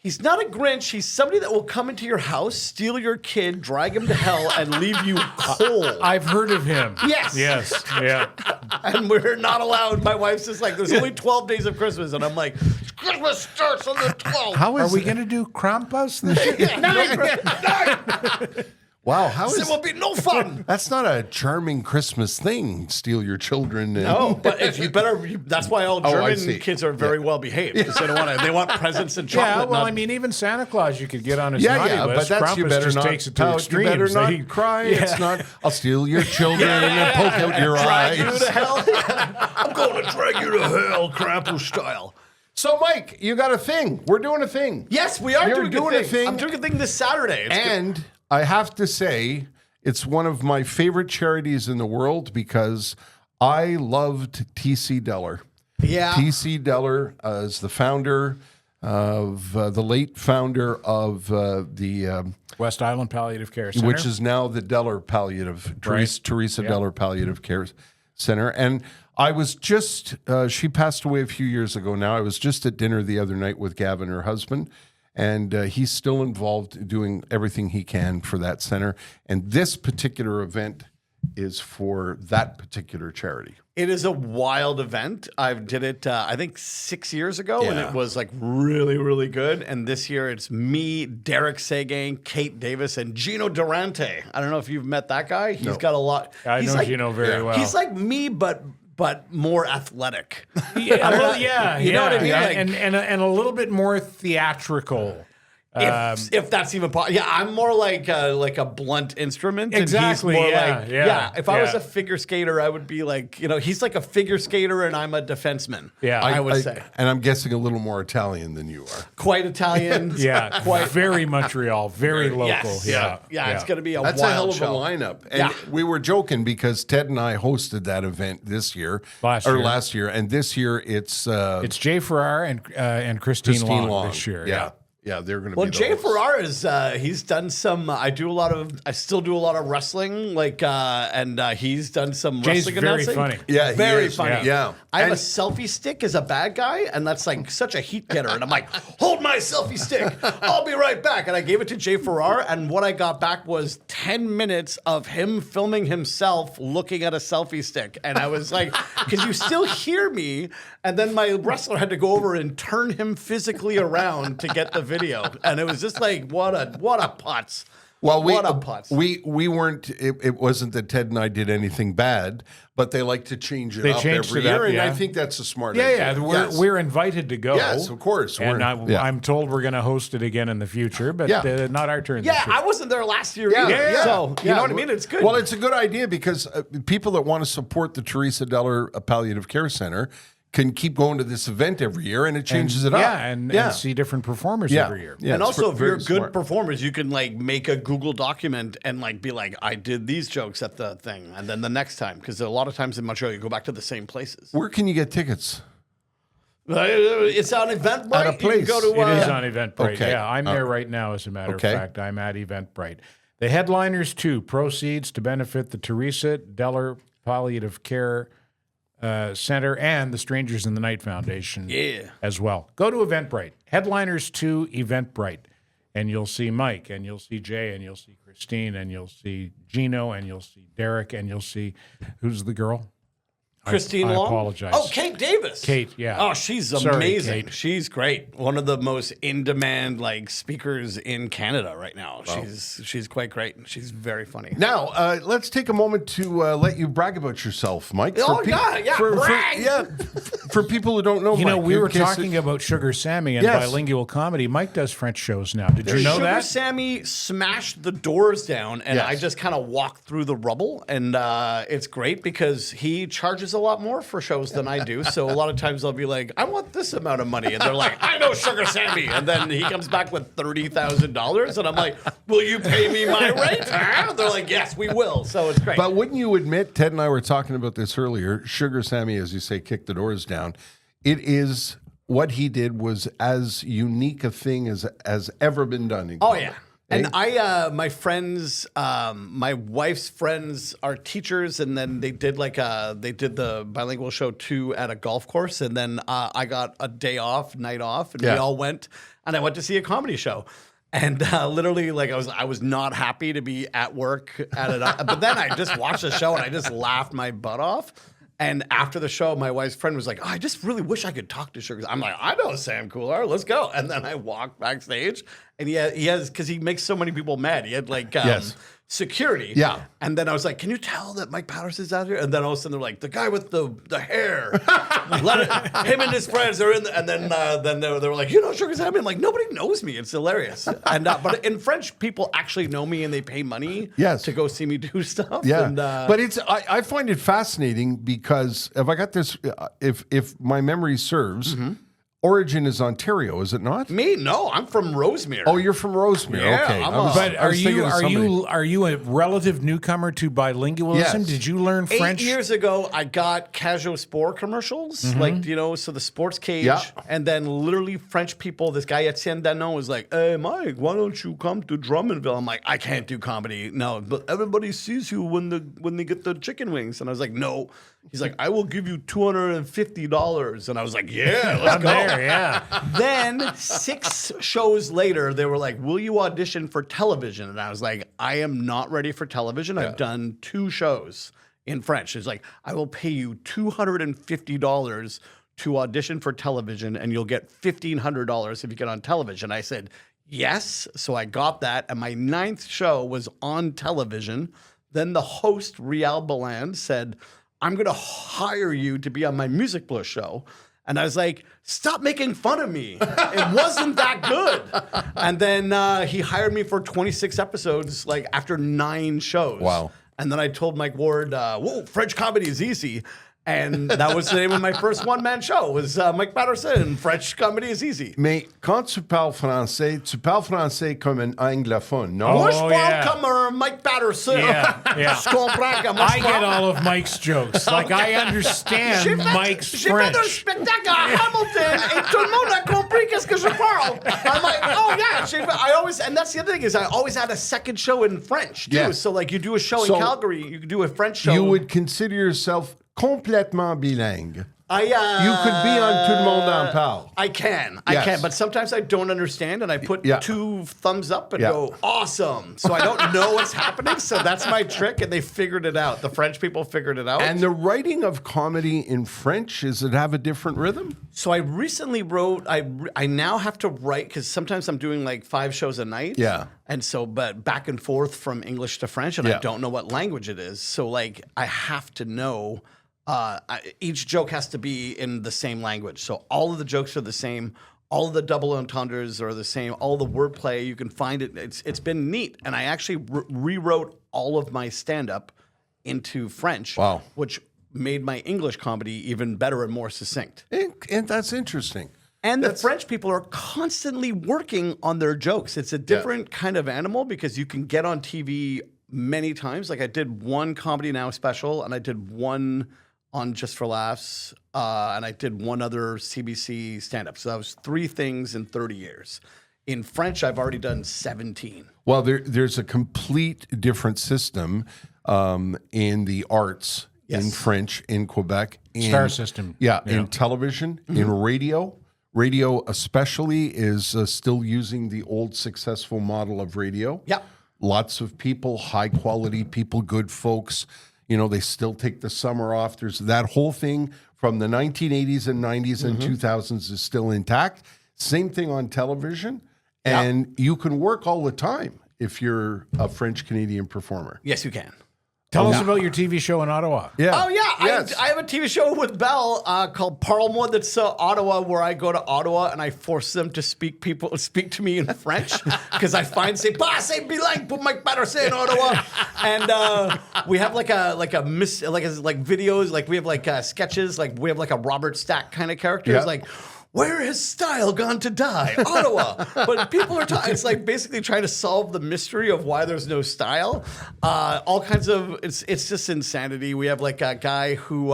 He's not a Grinch. He's somebody that will come into your house, steal your kid, drag him to hell, and leave you cold. I've heard of him. Yes. Yes. Yeah. And we're not allowed. My wife's just like, there's only 12 days of Christmas. And I'm like, Christmas starts on the 12th. How Are is we going to do Krampus this year? Wow, how It is will be no fun. that's not a charming Christmas thing? Steal your children and No, but if you better, that's why all I German see. kids are very well behaved because they want presents and chocolate. Yeah, well, not- I mean, even Santa Claus you could get on his yeah, naughty yeah, but list. that's you Krampus better just not takes it to pout, extremes. you better not He- cry. It's not. I'll steal your children and poke out your drag you eyes. to hell. I'm going to drag you to hell, Krampus style. So, Mike, you got a thing. We're doing a thing. Yes, we are You're doing a thing. I'm doing a thing this Saturday. It's good. And I have to say, it's one of my favorite charities in the world because I loved T.C. Deller. Yeah. T.C. Deller is the founder of the late founder of the West Island Palliative Care Center. which is now the Deller Palliative, Teresa Deller Palliative Care Center. And I was just, she passed away a few years ago now. I was just at dinner the other night with Gavin, her husband, and he's still involved doing everything he can for that center. And this particular event is for that particular charity. It is a wild event. I did it, I think, 6 years ago, and Yeah. it was like really, really good. And this year it's me, Derek Sagan, Kate Davis, and Gino Durante. I don't know if you've met that guy. He's got a lot. I he's know like, Gino very well. He's like me, but more athletic. Yeah, well, yeah, You know what I mean? yeah. Like- and a little bit more theatrical. If that's even possible. Yeah, I'm more like a blunt instrument. Exactly, And he's more yeah, like, yeah, if I was yeah. a figure skater, I would be like, he's like a figure skater and I'm a defenseman. Yeah. I would say. And I'm guessing a little more Italian than you are. Quite Italian. Yeah, very Montreal, very local. Yes. Yeah, It's going to be a That's wild a hell of show. a lineup. And Yeah. we were joking because Ted and I hosted that event this year. Last year. And this year it's It's Jay Farrar and Christine Long this year. Yeah, they're going to Well, be the Jay hosts. Farrar is he's done some. I still do a lot of wrestling, and he's done some Jay's wrestling very announcing. funny. Yeah, he very is. funny. Yeah. I have And- a selfie stick as a bad guy, and that's like such a heat getter. And I'm like, hold my selfie stick. I'll be right back. And I gave it to Jay Farrar, and what I got back was 10 minutes of him filming himself looking at a selfie stick. And I was like, because you still hear me, and then my wrestler had to go over and turn him physically around to get the video, and it was just like, what a putz. Well, What a putz. we weren't. It wasn't that Ted and I did anything bad, but they like to change it They up changed every it up, year, and I yeah. think that's a smart Yeah, idea. yeah. We're invited to go. Yes, of course. And We're- yeah. I'm told we're going to host it again in the future, but Yeah. not our turn Yeah, this year. I wasn't there last year Yeah, either. yeah. So, you Yeah. know what I mean? It's good. Well, it's a good idea because people that want to support the Teresa Deller Palliative Care Center can keep going to this event every year, and it changes it up. Yeah, and see different performers every year. Yeah, and it's also, if you're very good smart. performers, you can like make a Google document and like be like, I did these jokes at the thing, and then the next time, because a lot of times in Montreal, you go back to the same places. Where can you get tickets? It's on Eventbrite. At a place. You can go to, It is on Eventbrite. Okay. Yeah, I'm there right now, as a matter Okay. of fact. I'm at Eventbrite. The headliners, too, proceeds to benefit the Teresa Deller Palliative Care Center and the Strangers in the Night Foundation as well. Go to Eventbrite. Headliners to Eventbrite. And you'll see Mike, and you'll see Jay, and you'll see Christine, and you'll see Gino, and you'll see Derek, and you'll see, who's the girl? Christine I Long? apologize. Oh, Kate Davis. Kate, yeah. Oh, she's Sorry, amazing. Kate. She's great. One of the most in-demand like speakers in Canada right now. She's quite great. She's very funny. Now, let's take a moment to let you brag about yourself, Mike. Oh, yeah, brag! For people who don't know, You know, Mike, we in were case talking about Sugar Sammy and Yes. bilingual comedy. Mike does French shows now. Did you know Sugar that? Sammy smashed the doors down, and Yes. I just kind of walked through the rubble. And it's great because he charges a lot more for shows than I do. So a lot of times I'll be like, I want this amount of money. And they're like, I know Sugar Sammy. And then he comes back with $30,000. And I'm like, will you pay me my rate? Huh? They're like, yes, we will. So it's great. But wouldn't you admit, Ted and I were talking about this earlier, Sugar Sammy, as you say, kicked the doors down. It is, what he did was as unique a thing as ever been done. In Oh comedy. yeah. And my friends, my wife's friends are teachers, and then they did the bilingual show too at a golf course, and then I got a night off, and we all went, and I went to see a comedy show. And literally, like I was not happy to be at work at it, but then I just watched the show and I just laughed my butt off. And after the show, my wife's friend was like, oh, I just really wish I could talk to Sugar. I'm like, I know Sam Coular, let's go. And then I walked backstage, and he has, because he makes so many people mad. He had like security. Yeah. And then I was like, can you tell that Mike Patterson's out here? And then all of a sudden they're like, the guy with the hair, him and his friends are in. And then they were like, you know, Sugar Sammy. I'm like, nobody knows me. It's hilarious. And but in French, people actually know me and they pay money to go see me do stuff. Yeah, And, but I find it fascinating because if I got this, if my memory serves, origin is Ontario, is it not? Me? No, I'm from Rosemere. Oh, you're from Rosemere. Yeah, Okay, I'm But I was thinking of somebody. are you a relative newcomer to bilingualism? Yes. Did you learn 8 French? years ago, I got Casual Sport commercials, like, you know, so the sports cage. Yeah. And then literally French people, this guy Etienne Danon was like, hey, Mike, why don't you come to Drummondville? I'm like, I can't do comedy. No, but everybody sees you when they get the chicken wings. And I was like, no. He's like, I will give you $250. And I was like, yeah, let's I'm go. there, yeah. Then 6 shows later, they were like, will you audition for television? And I was like, I am not ready for television. I've done 2 shows in French. It's like, I will pay you $250 to audition for television, and you'll get $1,500 if you get on television. I said, yes. So I got that. And my 9th show was on television. Then the host, Rial Baland, said, I'm going to hire you to be on my Music Plus show. And I was like, stop making fun of me. It wasn't that good. And then he hired me for 26 episodes, like after 9 shows. Wow. And then I told Mike Ward, whoa, French comedy is easy. And that was the name of my first one-man show, was Mike Paterson, French comedy is easy. Mais quand tu parles français comme un anglophone, non? Moi, je Oh, parle yeah. comme un Mike Patterson. Yeah. Je comprends que moi, I get all of Mike's jokes. Like, I understand Mike's J'ai fait un French. spectacle à Hamilton et tout le monde a compris qu'est-ce que je parle. I'm like, oh yeah. I always, and that's the other thing is I always had a second show in French too. Yes. So like you do a show So in Calgary, you do a French show. You would consider yourself complètement bilingue. I, You could be on Tout le monde en parle. I can, Yes. but sometimes I don't understand, and I put Yeah. 2 thumbs up and Yeah. go, awesome. So I don't know what's happening, so that's my trick, and they figured it out. The French people figured it out. And the writing of comedy in French, does it have a different rhythm? So I recently wrote, I now have to write, because sometimes I'm doing like 5 shows a night. Yeah. And so, but back and forth from English to French, and Yeah. I don't know what language it is. So like, I have to know, each joke has to be in the same language. So all of the jokes are the same. All of the double entendres are the same. All the wordplay, you can find it. It's been neat. And I actually rewrote all of my stand-up into French. Wow. Which made my English comedy even better and more succinct. And that's interesting. And the French people are constantly working on their jokes. It's a different kind of animal because you can get on TV many times. Like I did one Comedy Now special, and I did one on Just for Laughs, and I did one other CBC stand-up. So that was 3 things in 30 years. In French, I've already done 17. Well, there's a complete different system in the arts in French, in Quebec. Star system. Yeah, in television, in radio. Radio especially is still using the old successful model of radio. Yeah. Lots of people, high quality people, good folks. You know, they still take the summer off. There's that whole thing from the 1980s and 90s and 2000s is still intact. Same thing on television. And you can work all the time if you're a French-Canadian performer. Yes, you can. Tell us about your TV show in Ottawa. Yeah. Oh, yeah. Yes. I have a TV show with Belle called Parle-moi that's Ottawa, where I go to Ottawa and I force them to speak to me in French because I find c'est bilingue pour Mike Paterson in Ottawa. And we have like videos, like we have like sketches, like we have like a Robert Stack kind of character. It's like, where has style gone to die? Ottawa. But people are it's like basically trying to solve the mystery of why there's no style. All kinds of, it's just insanity. We have like a guy who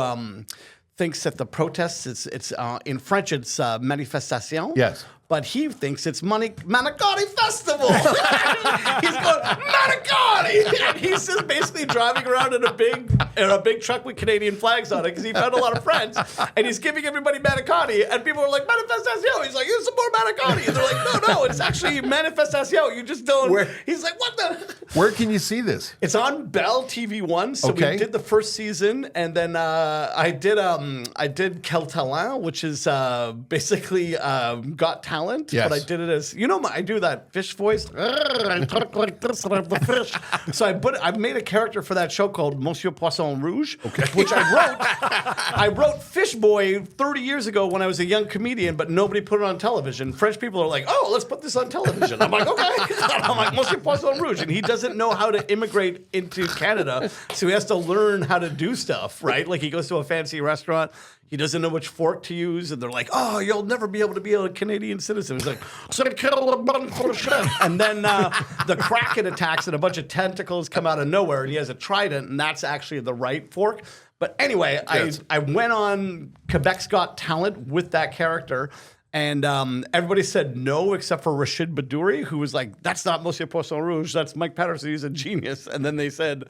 thinks that the protests, it's in French, it's manifestation. Yes. But he thinks it's Manicotti Festival. He's going, Manicotti! And he's just basically driving around in a big truck with Canadian flags on it because he found a lot of friends. And he's giving everybody Manicotti. And people are like, Manifestation. He's like, here's some more Manicotti. And they're like, no, it's actually Manifestation. You just don't. He's like, what the? Where can you see this? It's on Bell TV1. So we did the first season. And then I did Quel Talent, which is basically Got Talent. Yes. But I did it as, I do that fish voice. I talk like this and I'm the fish. So I made a character for that show called Monsieur Poisson Rouge, which I wrote Fish Boy 30 years ago when I was a young comedian, but nobody put it on television. French people are like, oh, let's put this on television. I'm like, okay. I'm like, Monsieur Poisson Rouge. And he doesn't know how to immigrate into Canada, so he has to learn how to do stuff, right? Like he goes to a fancy restaurant. He doesn't know which fork to use, and they're like, "Oh, you'll never be able to be a Canadian citizen." He's like, and then the Kraken attacks, and a bunch of tentacles come out of nowhere, and he has a trident, and that's actually the right fork. But anyway, I went on Quebec's Got Talent with that character, and everybody said no except for Rashid Badouri, who was like, "That's not Monsieur Poisson Rouge, that's Mike Paterson. He's a genius." And then they said,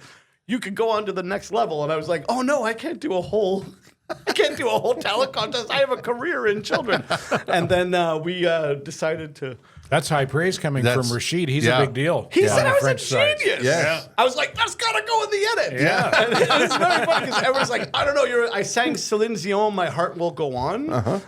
"You could go on to the next level," and I was like, "Oh no, I can't do a whole talent contest. I have a career in children." And then we decided to. That's high praise coming from Rashid. He's a big deal. He said I was French a genius. Yes. I was like, that's got to go in the edit. Yeah. And it's very funny because everyone's like, I don't know. I sang Celine Dion, My Heart Will Go On. And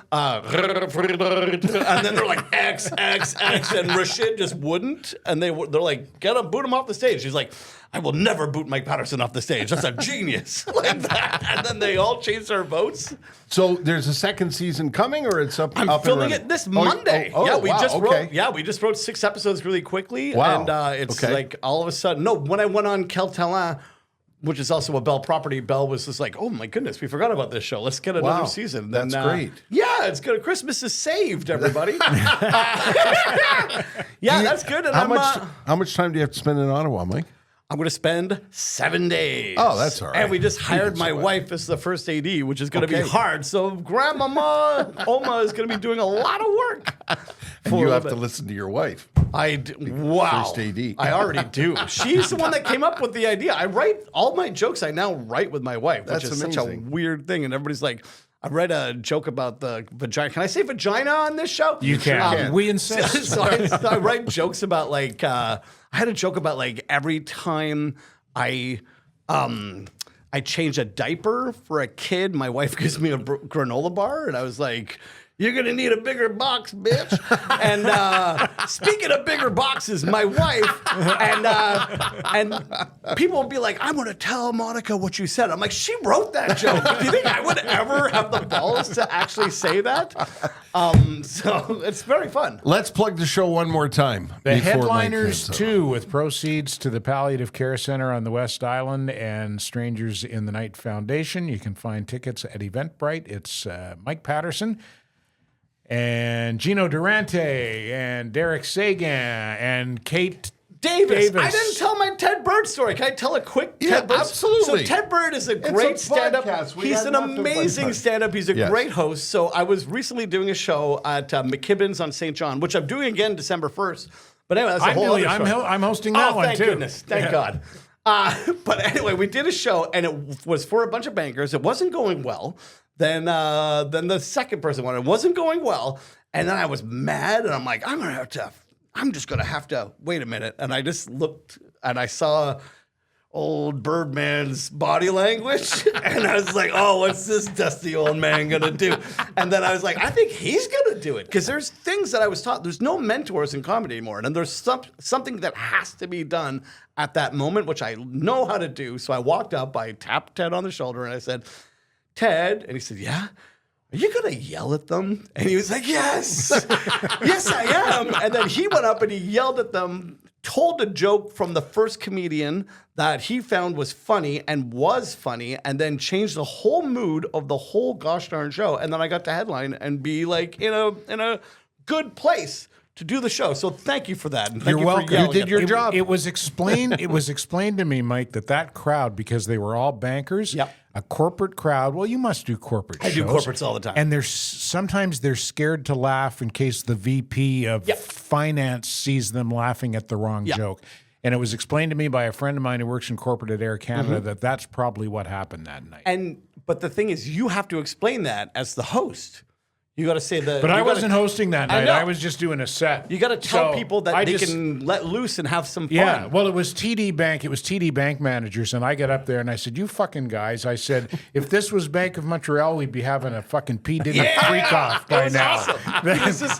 then they're like, X, X, X. And Rashid just wouldn't. And they're like, boot him off the stage. He's like, I will never boot Mike Paterson off the stage. That's a genius. Like that. And then they all changed their votes. So there's a second season coming, or it's up? I'm up filming and it this Monday. We just wrote 6 episodes really quickly. Wow. And it's like all of a sudden. No, when I went on Quel Talent, which is also a Bell property, Bell was just like, oh my goodness, we forgot about this show. Let's get another season. That's great. Yeah, it's good. Christmas is saved, everybody. That's good. And how much time do you have to spend in Ottawa, Mike? I'm going to spend 7 days. Oh, that's all right. And we just hired my wife as the first AD, which is going to be hard. So Grandmama Oma is going to be doing a lot of work. And you have to listen to your wife. Wow. First AD. I already do. She's the one that came up with the idea. I write all my jokes. I now write with my wife, which is such a weird thing. And everybody's like, I read a joke about the vagina. Can I say vagina on this show? You can. We insist. So I write jokes about like, I had a joke about like every time I change a diaper for a kid, my wife gives me a granola bar. And I was like, you're going to need a bigger box, bitch. And speaking of bigger boxes, my wife, and people will be like, I'm going to tell Monica what you said. I'm like, she wrote that joke. Do you think I would ever have the balls to actually say that? So it's very fun. Let's plug the show one more time. The before Mike Headliners heads out. 2 with proceeds to the Palliative Care Center on the West Island and Strangers in the Night Foundation. You can find tickets at Eventbrite. It's Mike Paterson and Gino Durante and Derek Sagan and Kate Davis. I didn't tell my Ted Bird story. Can I tell a quick Ted Bird? absolutely. So Ted Bird is a a great stand-up. podcast. We He's had an nothing but amazing fun. stand-up. He's a great host. So I was recently doing a show at McKibben's on St. John, which I'm doing again December 1st. But anyway, that's a whole other story. I'm hosting that one, thank too. Goodness. Thank God. But anyway, we did a show, and it was for a bunch of bankers. It wasn't going well. Then the second person went. It wasn't going well. And then I was mad, and I'm like, I'm just going to have to wait a minute. And I just looked, and I saw old Birdman's body language. And I was like, oh, what's this dusty old man going to do? And then I was like, I think he's going to do it. Because there's things that I was taught. There's no mentors in comedy anymore. And there's something that has to be done at that moment, which I know how to do. So I walked up, I tapped Ted on the shoulder, and I said, Ted. And he said, yeah. Are you going to yell at them? And he was like, yes, yes, I am. And then he went up and he yelled at them, told a joke from the first comedian that he found was funny, and then changed the whole mood of the whole gosh darn show. And then I got to headline and be like in a good place to do the show. So thank you for that. And thank You're you welcome. For yelling You did your at them. job. It was explained. It was explained to me, Mike, that crowd, because they were all bankers, Yep. a corporate crowd. Well, you must do corporate shows. I do corporates all the time. And sometimes they're scared to laugh in case the VP of finance sees them laughing at the wrong joke. And it was explained to me by a friend of mine who works in corporate at Air Canada that that's probably what happened that night. But the thing is, you have to explain that as the host. You got to say that. But I wasn't hosting that night. know. I was just doing a set. You got to tell So people that they can let loose and have some fun. Yeah, well, it was TD Bank. It was TD Bank managers, and I got up there and I said, "You fucking guys!" I said, "If this was Bank of Montreal, we'd be having a fucking P Diddy freak off by was now." awesome.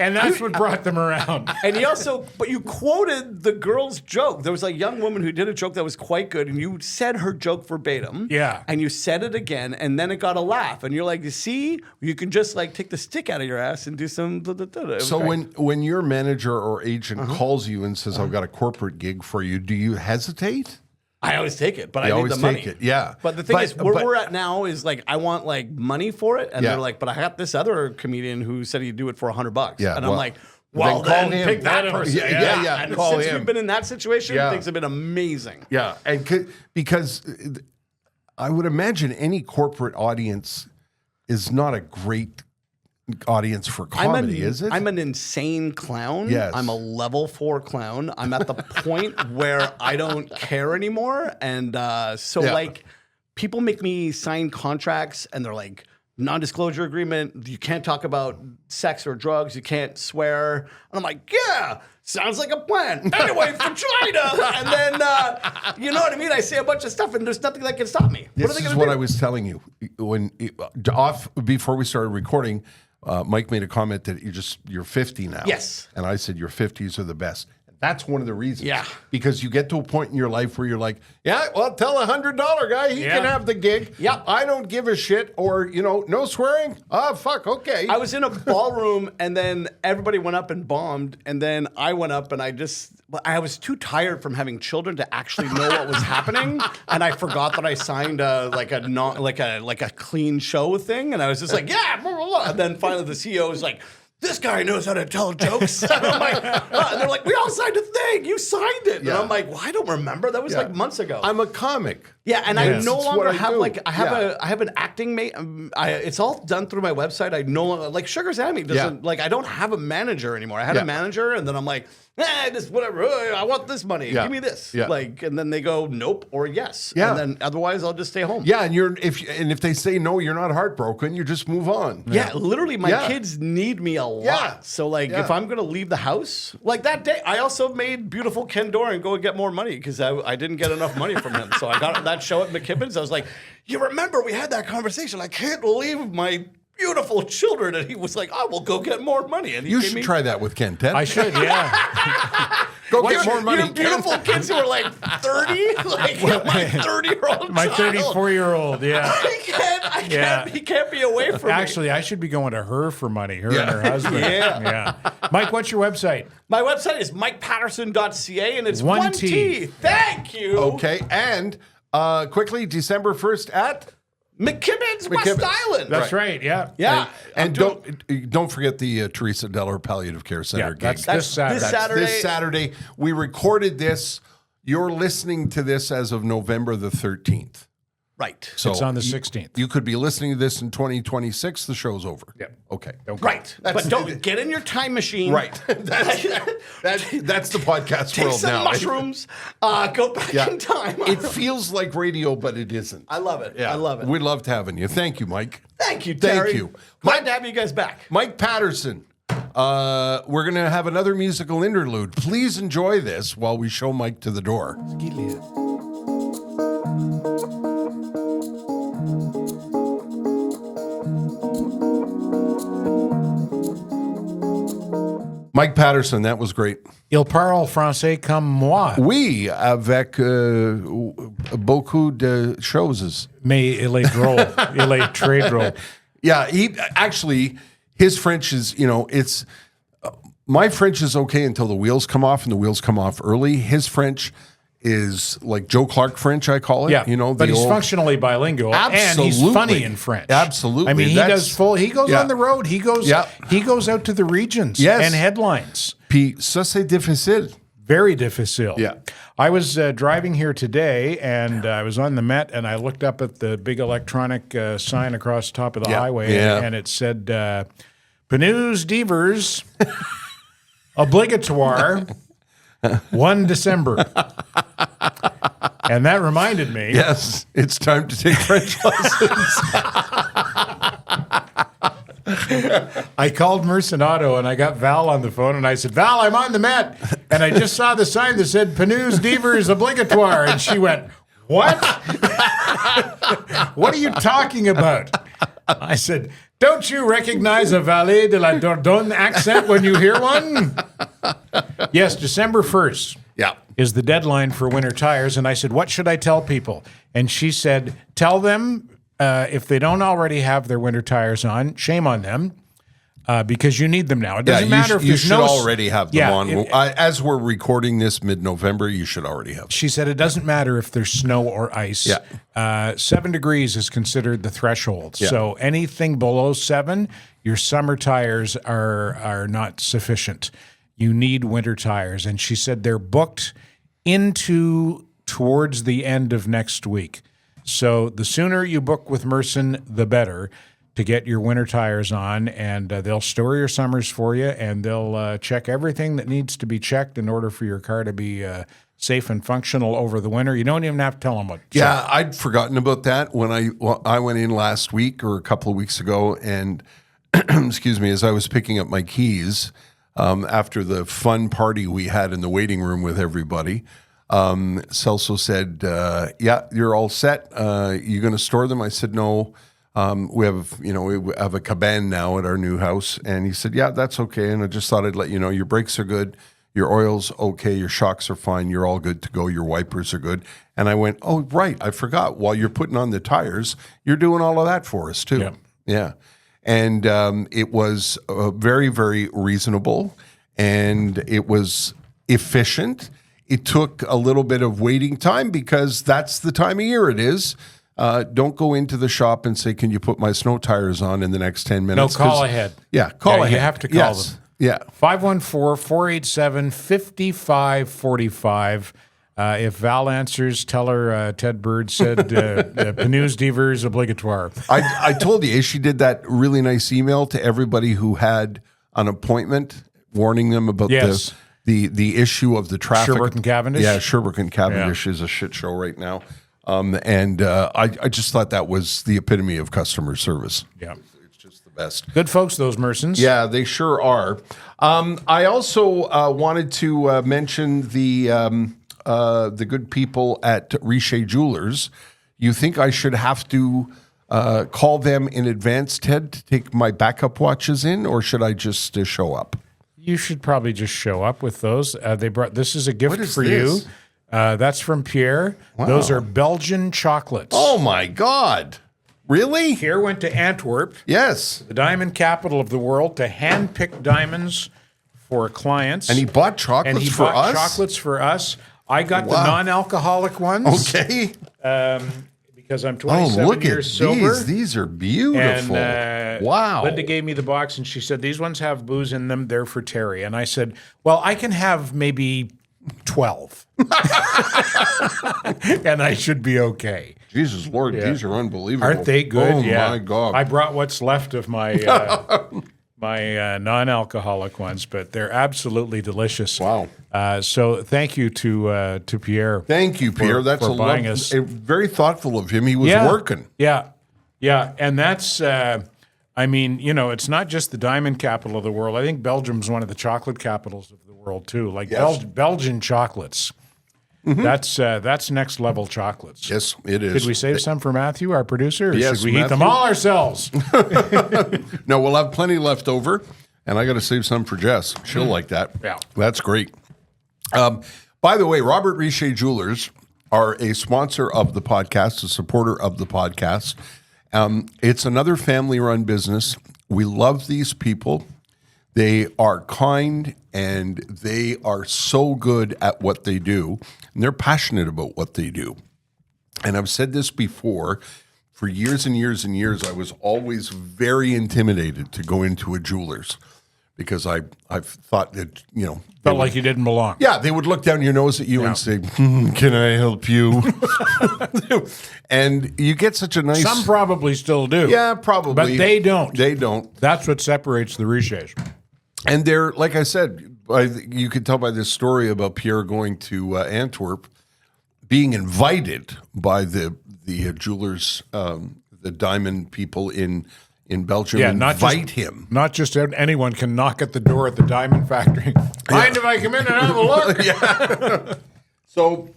And that's what brought them around. And but you quoted the girl's joke. There was a young woman who did a joke that was quite good, and you said her joke verbatim. Yeah. And you said it again, and then it got a laugh. And you're like, you see, you can just like take the stick out of your ass and do some. So when your manager or agent Uh-huh. calls you and says, I've got a corporate gig for you, do you hesitate? I always take it, but You I need always the money. take it, yeah. But the thing But- is, where but- we're at now is like I want like money for it, and Yeah. they're like, but I got this other comedian who said he'd do it for $100. Yeah, and I'm well, like, well, then then, call him. pick that Let him- person. Yeah, And call since him. we've been in that situation, Yeah. things have been amazing. Yeah, and because I would imagine any corporate audience is not a great audience for comedy, is it? I'm an insane clown. Yes. I'm a level 4 clown. I'm at the point where I don't care anymore. And so, Yeah. like, people make me sign contracts and they're like, non-disclosure agreement. You can't talk about sex or drugs. You can't swear. And I'm like, yeah, sounds like a plan. Anyway, vagina. And then, you know what I mean? I say a bunch of stuff and there's nothing that can stop me. This what are they is going what to I do? was telling you before we started recording. Mike made a comment that you're 50 now. Yes. And I said your 50s are the best. That's one of the reasons. Yeah. Because you get to a point in your life where you're like, yeah, well, tell $100 guy he can have the gig. Yep. I don't give a shit. Or, no swearing. Oh, fuck. Okay. I was in a ballroom and then everybody went up and bombed. And then I went up and I was too tired from having children to actually know what was happening. And I forgot that I signed a clean show thing. And I was just like, yeah, blah, blah, blah. And then finally the CEO was like, this guy knows how to tell jokes. And I'm like, and they're like, we all signed a thing. You signed it. Yeah. And I'm like, well, I don't remember. That was like months ago. I'm a comic. Yeah, and I Yes. no It's longer what I have do. I have an acting mate. It's all done through my website. I no longer like Sugar Sammy doesn't I don't have a manager anymore. I had Yeah. a manager, and then I'm like, just whatever. I want this money. Yeah. Give me this. Yeah. And then they go nope or yes. Yeah. And then otherwise I'll just stay home. Yeah, and if they say no, you're not heartbroken. You just move on. Yeah, literally, my Yeah. kids need me a lot. Yeah. So, like, Yeah. if I'm going to leave the house, like that day, I also made beautiful Ken Doran go and get more money because I didn't get enough money from him. So I got that show at McKibben's. I was like, you remember we had that conversation. I can't leave my beautiful children. And he was like, I will go get more money. And he You gave should me try that with Ken Ted. I should, yeah. Go get more money. Your beautiful kids who are like 30, like my 30-year-old My child. 34-year-old, yeah. He can't be away from me. Actually, I should be going to her for money, her Yeah. and her husband. Yeah. Mike, what's your website? My website is mikepatterson.ca, and it's One one T. T. Thank you. Okay, and quickly, December 1st at McKibben's West McKibben's. Island. That's right, yeah. Yeah. and don't forget the Teresa Deller Palliative Care Center gig. That's this That's Saturday. This Saturday. We recorded this. You're listening to this as of November the 13th. Right. So It's on the 16th. You could be listening to this in 2026. The show's over. Yep. Okay. Right. But don't get in your time machine. Right. That's the podcast Take world some now. mushrooms. Go back in time. It feels like radio, but it isn't. I love it. Yeah. I love it. We loved having you. Thank you, Mike. Thank you, Terry. Thank you. Glad to have you guys back. Mike Paterson. We're going to have another musical interlude. Please enjoy this while we show Mike to the door. Mike Paterson, that was great. Il parle français comme moi, Oui, avec beaucoup de choses. mais il est drôle. Il est très drôle. Yeah, his French is, it's my French is okay until the wheels come off, and the wheels come off early. His French is like Joe Clark French, I call it. Yeah, but he's old- functionally bilingual, and he's Absolutely. funny in French. Absolutely. I mean, he That's- goes yeah. on the road. He goes Yeah. he goes out to the regions Yes. and headlines. Puis ça c'est difficile. Very difficile. Yeah. I was driving here today, and I was on the Met, and I looked up at the big electronic sign across the top of the Yeah. highway, Yeah. and it said, Pneus Divers, obligatoire, 1 December. And that reminded me. Yes, it's time to take French lessons. I called Merson Auto and I got Val on the phone and I said, Val, I'm on the Met. And I just saw the sign that said Pneus Divers Obligatoire. And she went, what? What are you talking about? I said, don't you recognize a Valet de la Dordogne accent when you hear one? Yes, December 1st. Yeah. Is the deadline for winter tires. And I said, what should I tell people? And she said, tell them if they don't already have their winter tires on, shame on them because you need them now. It doesn't matter if you there's should no... already have them on. if- As we're recording this mid-November, you should already have them. She said it doesn't matter if there's snow or ice. Yeah. 7 degrees is considered the threshold. So anything below 7, your summer tires are not sufficient. You need winter tires. And she said they're booked towards the end of next week. So the sooner you book with Merson, the better to get your winter tires on, and they'll store your summers for you, and they'll check everything that needs to be checked in order for your car to be safe and functional over the winter. You don't even have to tell them what. Yeah, I'd forgotten about that when I went in last week or a couple of weeks ago, and excuse me, as I was picking up my keys after the fun party we had in the waiting room with everybody, Celso said, "Yeah, you're all set. You going to store them?" I said, "No. We have a cabane now at our new house." And he said, "Yeah, that's okay." And I just thought I'd let you know your brakes are good. Your oil's okay. Your shocks are fine. You're all good to go. Your wipers are good. And I went, oh, right. I forgot. While you're putting on the tires, you're doing all of that for us too. Yeah. Yeah. And it was very, very reasonable, and it was efficient. It took a little bit of waiting time because that's the time of year it is. Don't go into the shop and say, "Can you put my snow tires on in the next 10 minutes?" No, call ahead. Yeah, call ahead. You have to call them. Yeah. 514-487-5545. If Val answers, tell her Ted Bird said Pneus Divers Obligatoire. I told you, she did that really nice email to everybody who had an appointment, warning them about Yes. the issue of the traffic. Sherbrooke and Cavendish? Yeah, Sherbrooke and Cavendish is a shit show right now. I just thought that was the epitome of customer service. Yeah. It's just the best. Good folks, those Mersons. Yeah, they sure are. I also wanted to mention the good people at Richer Jewelers. You think I should have to call them in advance, Ted, to take my backup watches in, or should I just show up? You should probably just show up with those. This is a gift for this? you. That's from Pierre. Wow. Those are Belgian chocolates. Oh my God. Really? Pierre went to Antwerp, Yes. the diamond capital of the world, to hand-pick diamonds for clients. And he bought chocolates And he for bought us? chocolates for us. I got the Wow. non-alcoholic ones. Okay. Because I'm Oh, 27 look at years sober. these. These are beautiful. And Wow. Linda gave me the box and she said, these ones have booze in them. They're for Terry. And I said, well, I can have maybe 12. And I should be okay. Jesus Lord, these are unbelievable. Aren't they good? Oh Yeah. my God. I brought what's left of my my non-alcoholic ones, but they're absolutely delicious. Wow. So thank you to Pierre. Thank you, Pierre. That's for a buying us. very thoughtful of him. He was working. Yeah, and that's. I mean, it's not just the diamond capital of the world. I think Belgium's one of the chocolate capitals of the world too. Like Yes. Belgian chocolates. That's next level chocolates. Yes, it is. Did we save some for Matthew, our producer, or Yes, should we eat them Matthew. all ourselves? No, we'll have plenty left over, and I got to save some for Jess. She'll like that. Yeah. That's great. By the way, Robert Richer Jewelers are a sponsor of the podcast, a supporter of the podcast. It's another family-run business. We love these people. They are kind, and they are so good at what they do, and they're passionate about what they do. And I've said this before, for years and years and years, I was always very intimidated to go into a jeweler's because I've thought that, Felt like you didn't belong. yeah, they would look down your nose at you and say, can I help you? And you get such a nice... Some probably still do. Yeah, probably. But they don't. They don't. That's what separates the Richets. And they're, like I said, you could tell by this story about Pierre going to Antwerp, being invited by the jewelers, the diamond people in Belgium, invite him. Not just anyone can knock at the door at the diamond factory. Mind if I come in and have a look? So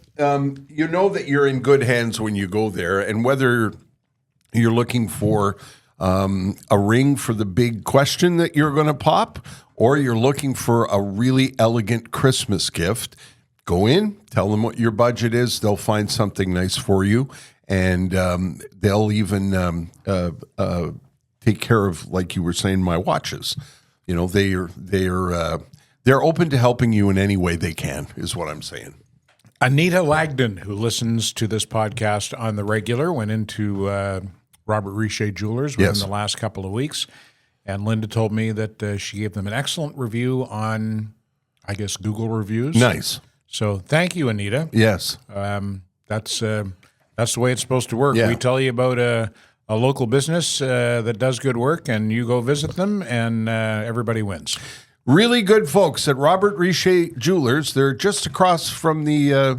you know that you're in good hands when you go there, and whether you're looking for a ring for the big question that you're going to pop, or you're looking for a really elegant Christmas gift, go in, tell them what your budget is. They'll find something nice for you, and they'll even take care of, like you were saying, my watches. They're open to helping you in any way they can, is what I'm saying. Anita Lagden, who listens to this podcast on the regular, went into Robert Richer Jewelers within the last couple of weeks. And Linda told me that she gave them an excellent review on, I guess, Google reviews. Nice. So thank you, Anita. Yes. That's the way it's supposed to work. Yeah. We tell you about a local business that does good work, and you go visit them, and everybody wins. Really good folks at Robert Richer Jewelers. They're just across from the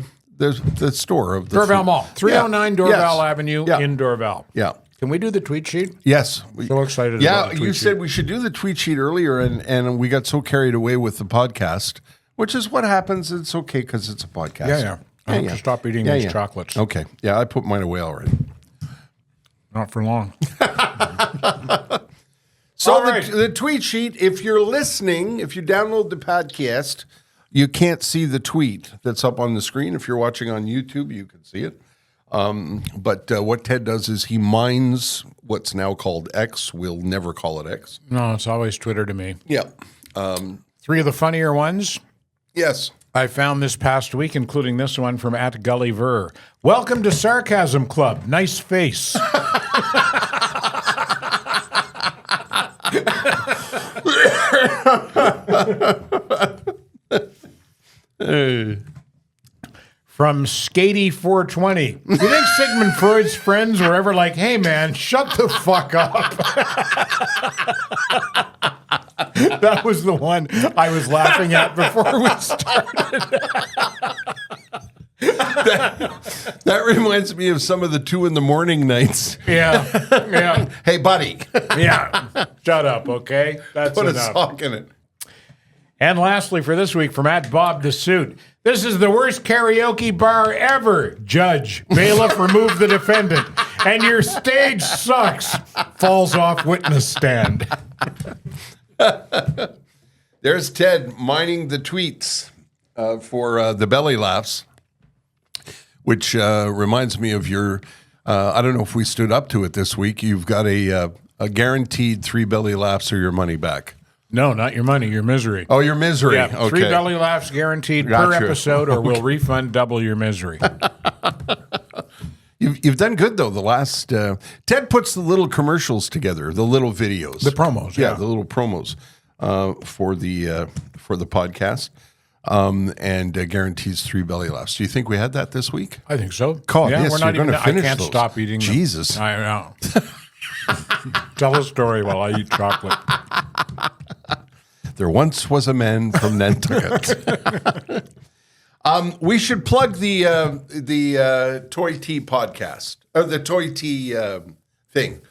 store of the Dorval Mall, 309 Dorval Yes. Avenue in Dorval. Yeah. Can we do the tweet sheet? Yes. So excited Yeah, about the tweet you sheet. said we should do the tweet sheet earlier, and we got so carried away with the podcast, which is what happens. It's okay because it's a podcast. Yeah. I have to stop eating these chocolates. Okay. Yeah, I put mine away already. Not for long. So All right. the tweet sheet, if you're listening, if you download the podcast, you can't see the tweet that's up on the screen. If you're watching on YouTube, you can see it. But what Ted does is he mines what's now called X. We'll never call it X. No, it's always Twitter to me. Yeah. 3 of the funnier ones Yes. I found this past week, including this one from @Gulliver. Welcome to Sarcasm Club. Nice face. From Skatey420. You think Sigmund Freud's friends were ever like, hey man, shut the fuck up? That was the one I was laughing at before we started. That reminds me of some of the 2 a.m. nights. Yeah. Hey, buddy. Yeah. Shut up, okay? That's Put a enough. sock in it. And lastly, for this week, from @Bob the Suit. This is the worst karaoke bar ever. Judge, bailiff, remove the defendant. and your stage sucks. Falls off witness stand. There's Ted mining the tweets for the belly laughs, which reminds me of your. I don't know if we stood up to it this week. You've got a guaranteed 3 belly laughs or your money back. No, not your money, your misery. Oh, your misery. Yeah, Okay. 3 belly laughs guaranteed per episode, or we'll refund double your misery. You've done good though. The last Ted puts the little commercials together, the little videos, The promos, yeah. the little promos for the podcast, and guarantees 3 belly laughs. Do you think we had that this week? I think so. God, yeah, yes, we're not you're even. gonna finish I can't those. stop eating them. Jesus. I know. Tell a story while I eat chocolate. There once was a man from Nantucket. We should plug the Toy Tea podcast, or the Toy Tea thing,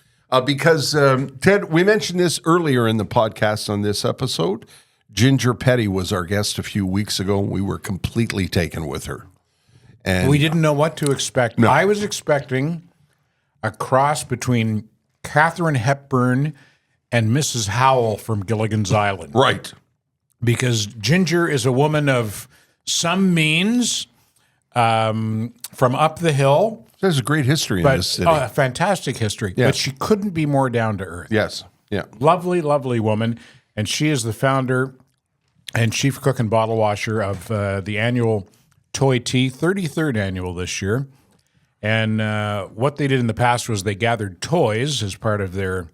because Ted, we mentioned this earlier in the podcast on this episode. Ginger Petty was our guest a few weeks ago. We were completely taken with her, and We didn't know what to expect. No. I was expecting a cross between Katharine Hepburn and Mrs. Howell from Gilligan's Island. right, Because Ginger is a woman of some means, from up the hill. there's a great history in this city. A fantastic history. Yeah. But she couldn't be more down to earth. Yes, yeah, Lovely, lovely woman. And she is the founder and chief cook and bottle washer of the annual Toy Tea, 33rd annual this year. And what they did in the past was they gathered toys as part of their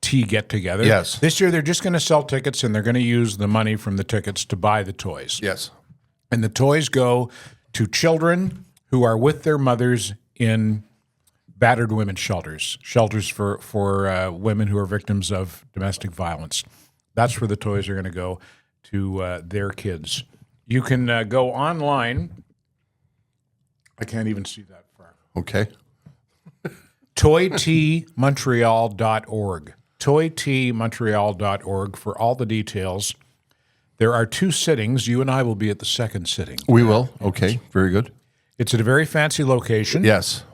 tea get-together. Yes. This year they're just going to sell tickets, and they're going to use the money from the tickets to buy the toys. yes, And the toys go to children who are with their mothers in battered women's shelters for women who are victims of domestic violence. That's where the toys are going to go to their kids. You can go online. I can't even see that far. okay, toyteamontreal.org. toyteamontreal.org for all the details. There are 2 sittings. You and I will be at the second sitting. we will. Okay, very good. It's at a very fancy location. Yes,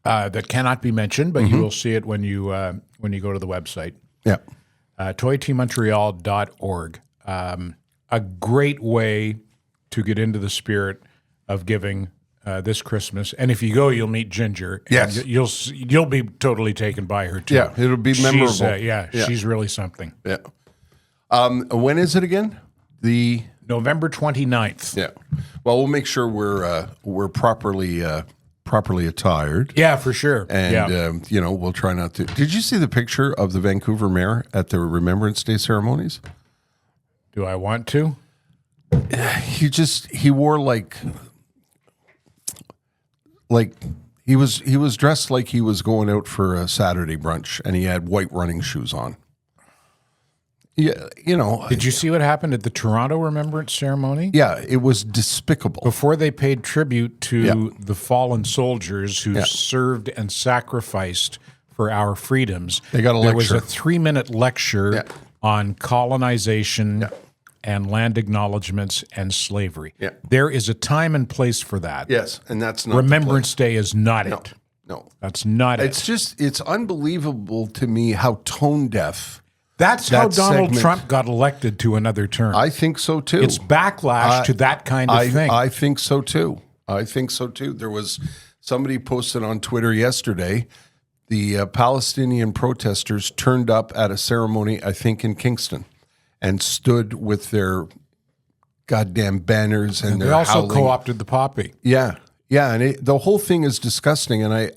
That cannot be mentioned, but you will see it when you go to the website. yeah, toyteamontreal.org. A great way to get into the spirit of giving this Christmas. And if you go, you'll meet Ginger. And Yes. you'll be totally taken by her too. Yeah, it'll be memorable. She's really something. yeah. When is it again? The November 29th. Yeah. Well, we'll make sure we're properly attired, Yeah, for sure. and we'll try not to. Did you see the picture of the Vancouver mayor at the Remembrance Day ceremonies? Do I want to? He wore like he was dressed like he was going out for a Saturday brunch, and he had white running shoes on. Yeah, Did you see what happened at the Toronto Remembrance ceremony? yeah, it was despicable. Before they paid tribute to the fallen soldiers who Yeah. served and sacrificed for our freedoms, They got a there was lecture. a 3-minute lecture Yeah. on colonization and land acknowledgements and slavery. Yeah. There is a time and place for that. Yes, and that's not Remembrance Day is not it. No, That's not it. it's unbelievable to me how tone deaf. That's how that Donald segment- Trump got elected to another term. I think so too. It's backlash to that kind of thing. I think so too. There was somebody posted on Twitter yesterday. The Palestinian protesters turned up at a ceremony, I think, in Kingston, and stood with their goddamn banners and they their also howling. co-opted the poppy. Yeah, and the whole thing is disgusting. And I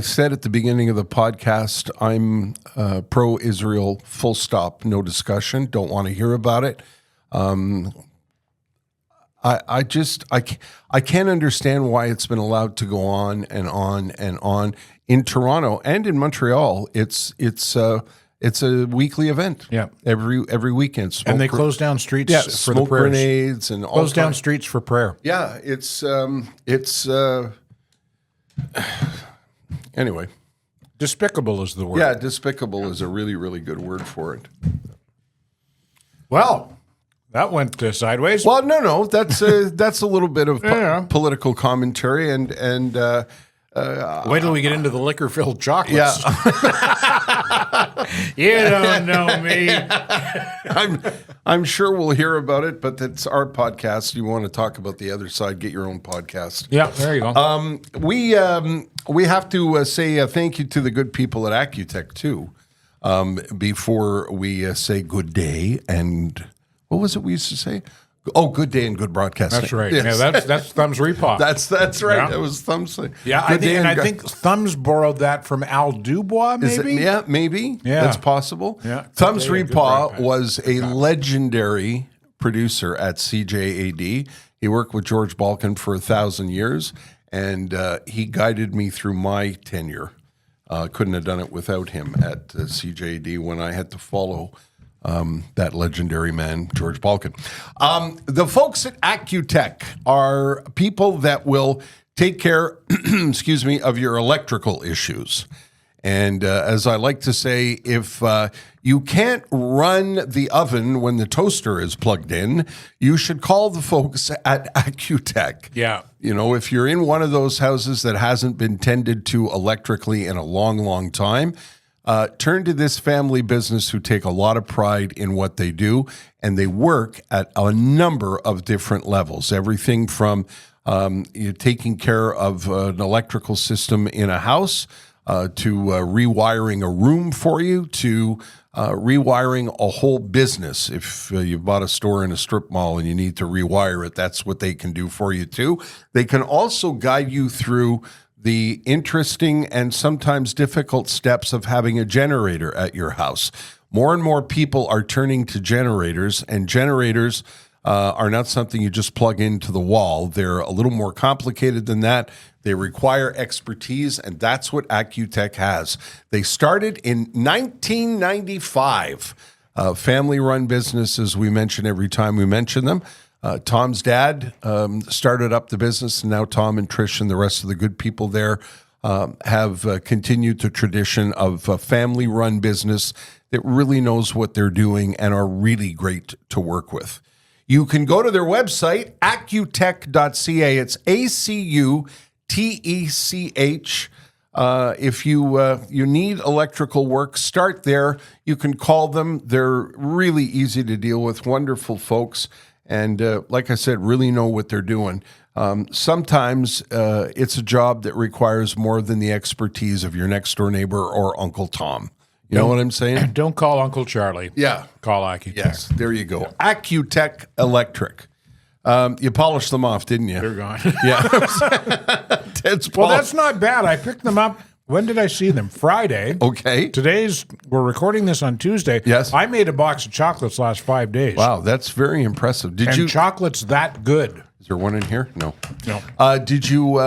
said at the beginning of the podcast, I'm pro-Israel, full stop, no discussion. Don't want to hear about it. I can't understand why it's been allowed to go on and on and on in Toronto and in Montreal. It's a weekly event. Yeah. every weekend. Smoke And they close down streets yeah, for the smoke prayers. grenades and all Close down kinds- streets for prayer. Yeah, it's anyway. Despicable is the word. Yeah, despicable is a really, really good word for it. Well, that went sideways. Well, no, that's a little bit of Yeah. political commentary, and Wait till we get into the liquor-filled chocolates. Yeah. You don't know me. I'm sure we'll hear about it, but it's our podcast. You want to talk about the other side, get your own podcast. Yeah, there you go. We have to say thank you to the good people at Accutech, too, before we say good day. And what was it we used to say? Oh, good day and good broadcasting. That's right. Yes. Yeah, that's Thumbs Repop. That's right. Yeah. That was Thumbs. Yeah, I think Thumbs borrowed that from Al Dubois, maybe? Yeah, maybe. Yeah. That's possible. Yeah. Thumbs Good day and good Repaw broadcast. was a legendary producer at CJAD. He worked with George Balkan for 1,000 years, and he guided me through my tenure. Couldn't have done it without him at CJAD when I had to follow that legendary man, George Balkan. The folks at Accutech are people that will take care, excuse me, of your electrical issues. And as I like to say, if you can't run the oven when the toaster is plugged in, you should call the folks at Accutech. Yeah. You know, if you're in one of those houses that hasn't been tended to electrically in a long, long time, turn to this family business who take a lot of pride in what they do, and they work at a number of different levels. Everything from you're taking care of an electrical system in a house to rewiring a room for you, to rewiring a whole business. If you bought a store in a strip mall and you need to rewire it, that's what they can do for you too. They can also guide you through the interesting and sometimes difficult steps of having a generator at your house. More and more people are turning to generators, and generators are not something you just plug into the wall. They're a little more complicated than that. They require expertise, and that's what Accutech has. They started in 1995. Family-run businesses, we mention every time we mention them. Tom's dad started up the business, and now Tom and Trish and the rest of the good people there have continued the tradition of a family-run business that really knows what they're doing and are really great to work with. You can go to their website, accutech.ca. It's ACUTECH. If you need electrical work, start there. You can call them. They're really easy to deal with, wonderful folks. And like I said, really know what they're doing. Sometimes it's a job that requires more than the expertise of your next door neighbor or Uncle Tom. You know what I'm saying? Don't call Uncle Charlie. Yeah. Call Accutech. Yes, there you go. Accutech Electric. You polished them off, didn't you? They're gone. Yeah. Ted's Well, polished. that's not bad. I picked them up. When did I see them? Friday. Okay. We're recording this on Tuesday. Yes. I made a box of chocolates last 5 days. Wow, that's very impressive. Did And you? chocolate's that good. Is there one in here? No. No. Did you?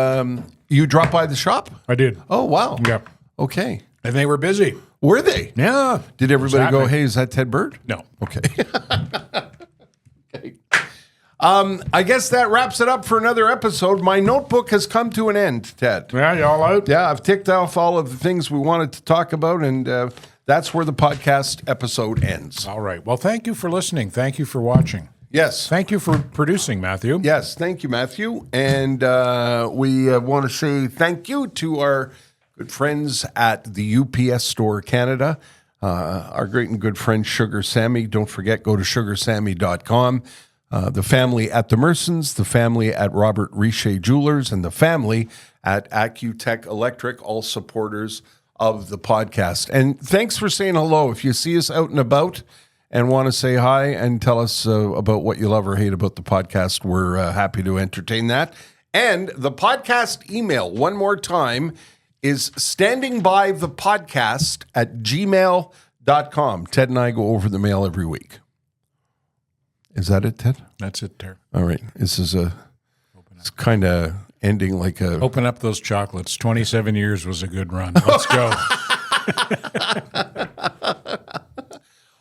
You drop by the shop? I did. Oh wow. Yep. Okay. And they were busy. Were they? Yeah. Did everybody go? happening. Hey, is that Ted Bird? No. Okay. Okay. I guess that wraps it up for another episode. My notebook has come to an end, Ted. Yeah, you all out? Yeah, I've ticked off all of the things we wanted to talk about, and that's where the podcast episode ends. All right. Well, thank you for listening. Thank you for watching. Yes. Thank you for producing, Matthew. Yes, thank you, Matthew. And we want to say thank you to our good friends at the UPS Store Canada, our great and good friend Sugar Sammy. Don't forget, go to sugarsammy.com. The family at the Mersons, the family at Robert Richer Jewelers, and the family at Accutech Electric, all supporters of the podcast. And thanks for saying hello. If you see us out and about and want to say hi and tell us about what you love or hate about the podcast, we're happy to entertain that. And the podcast email, one more time, is standingbythepodcast@gmail.com. Ted and I go over the mail every week. Is that it, Ted? That's it there. All right. This is it's kind of ending like a... Open up those chocolates. 27 years was a good run. Let's go.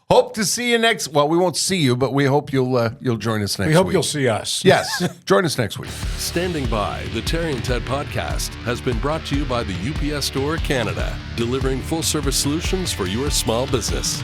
Hope to see you next... Well, we won't see you, but we hope you'll join us next week. We hope you'll see us. Yes. Join us next week. Standing By, the Terry and Ted podcast has been brought to you by the UPS Store Canada, delivering full-service solutions for your small business.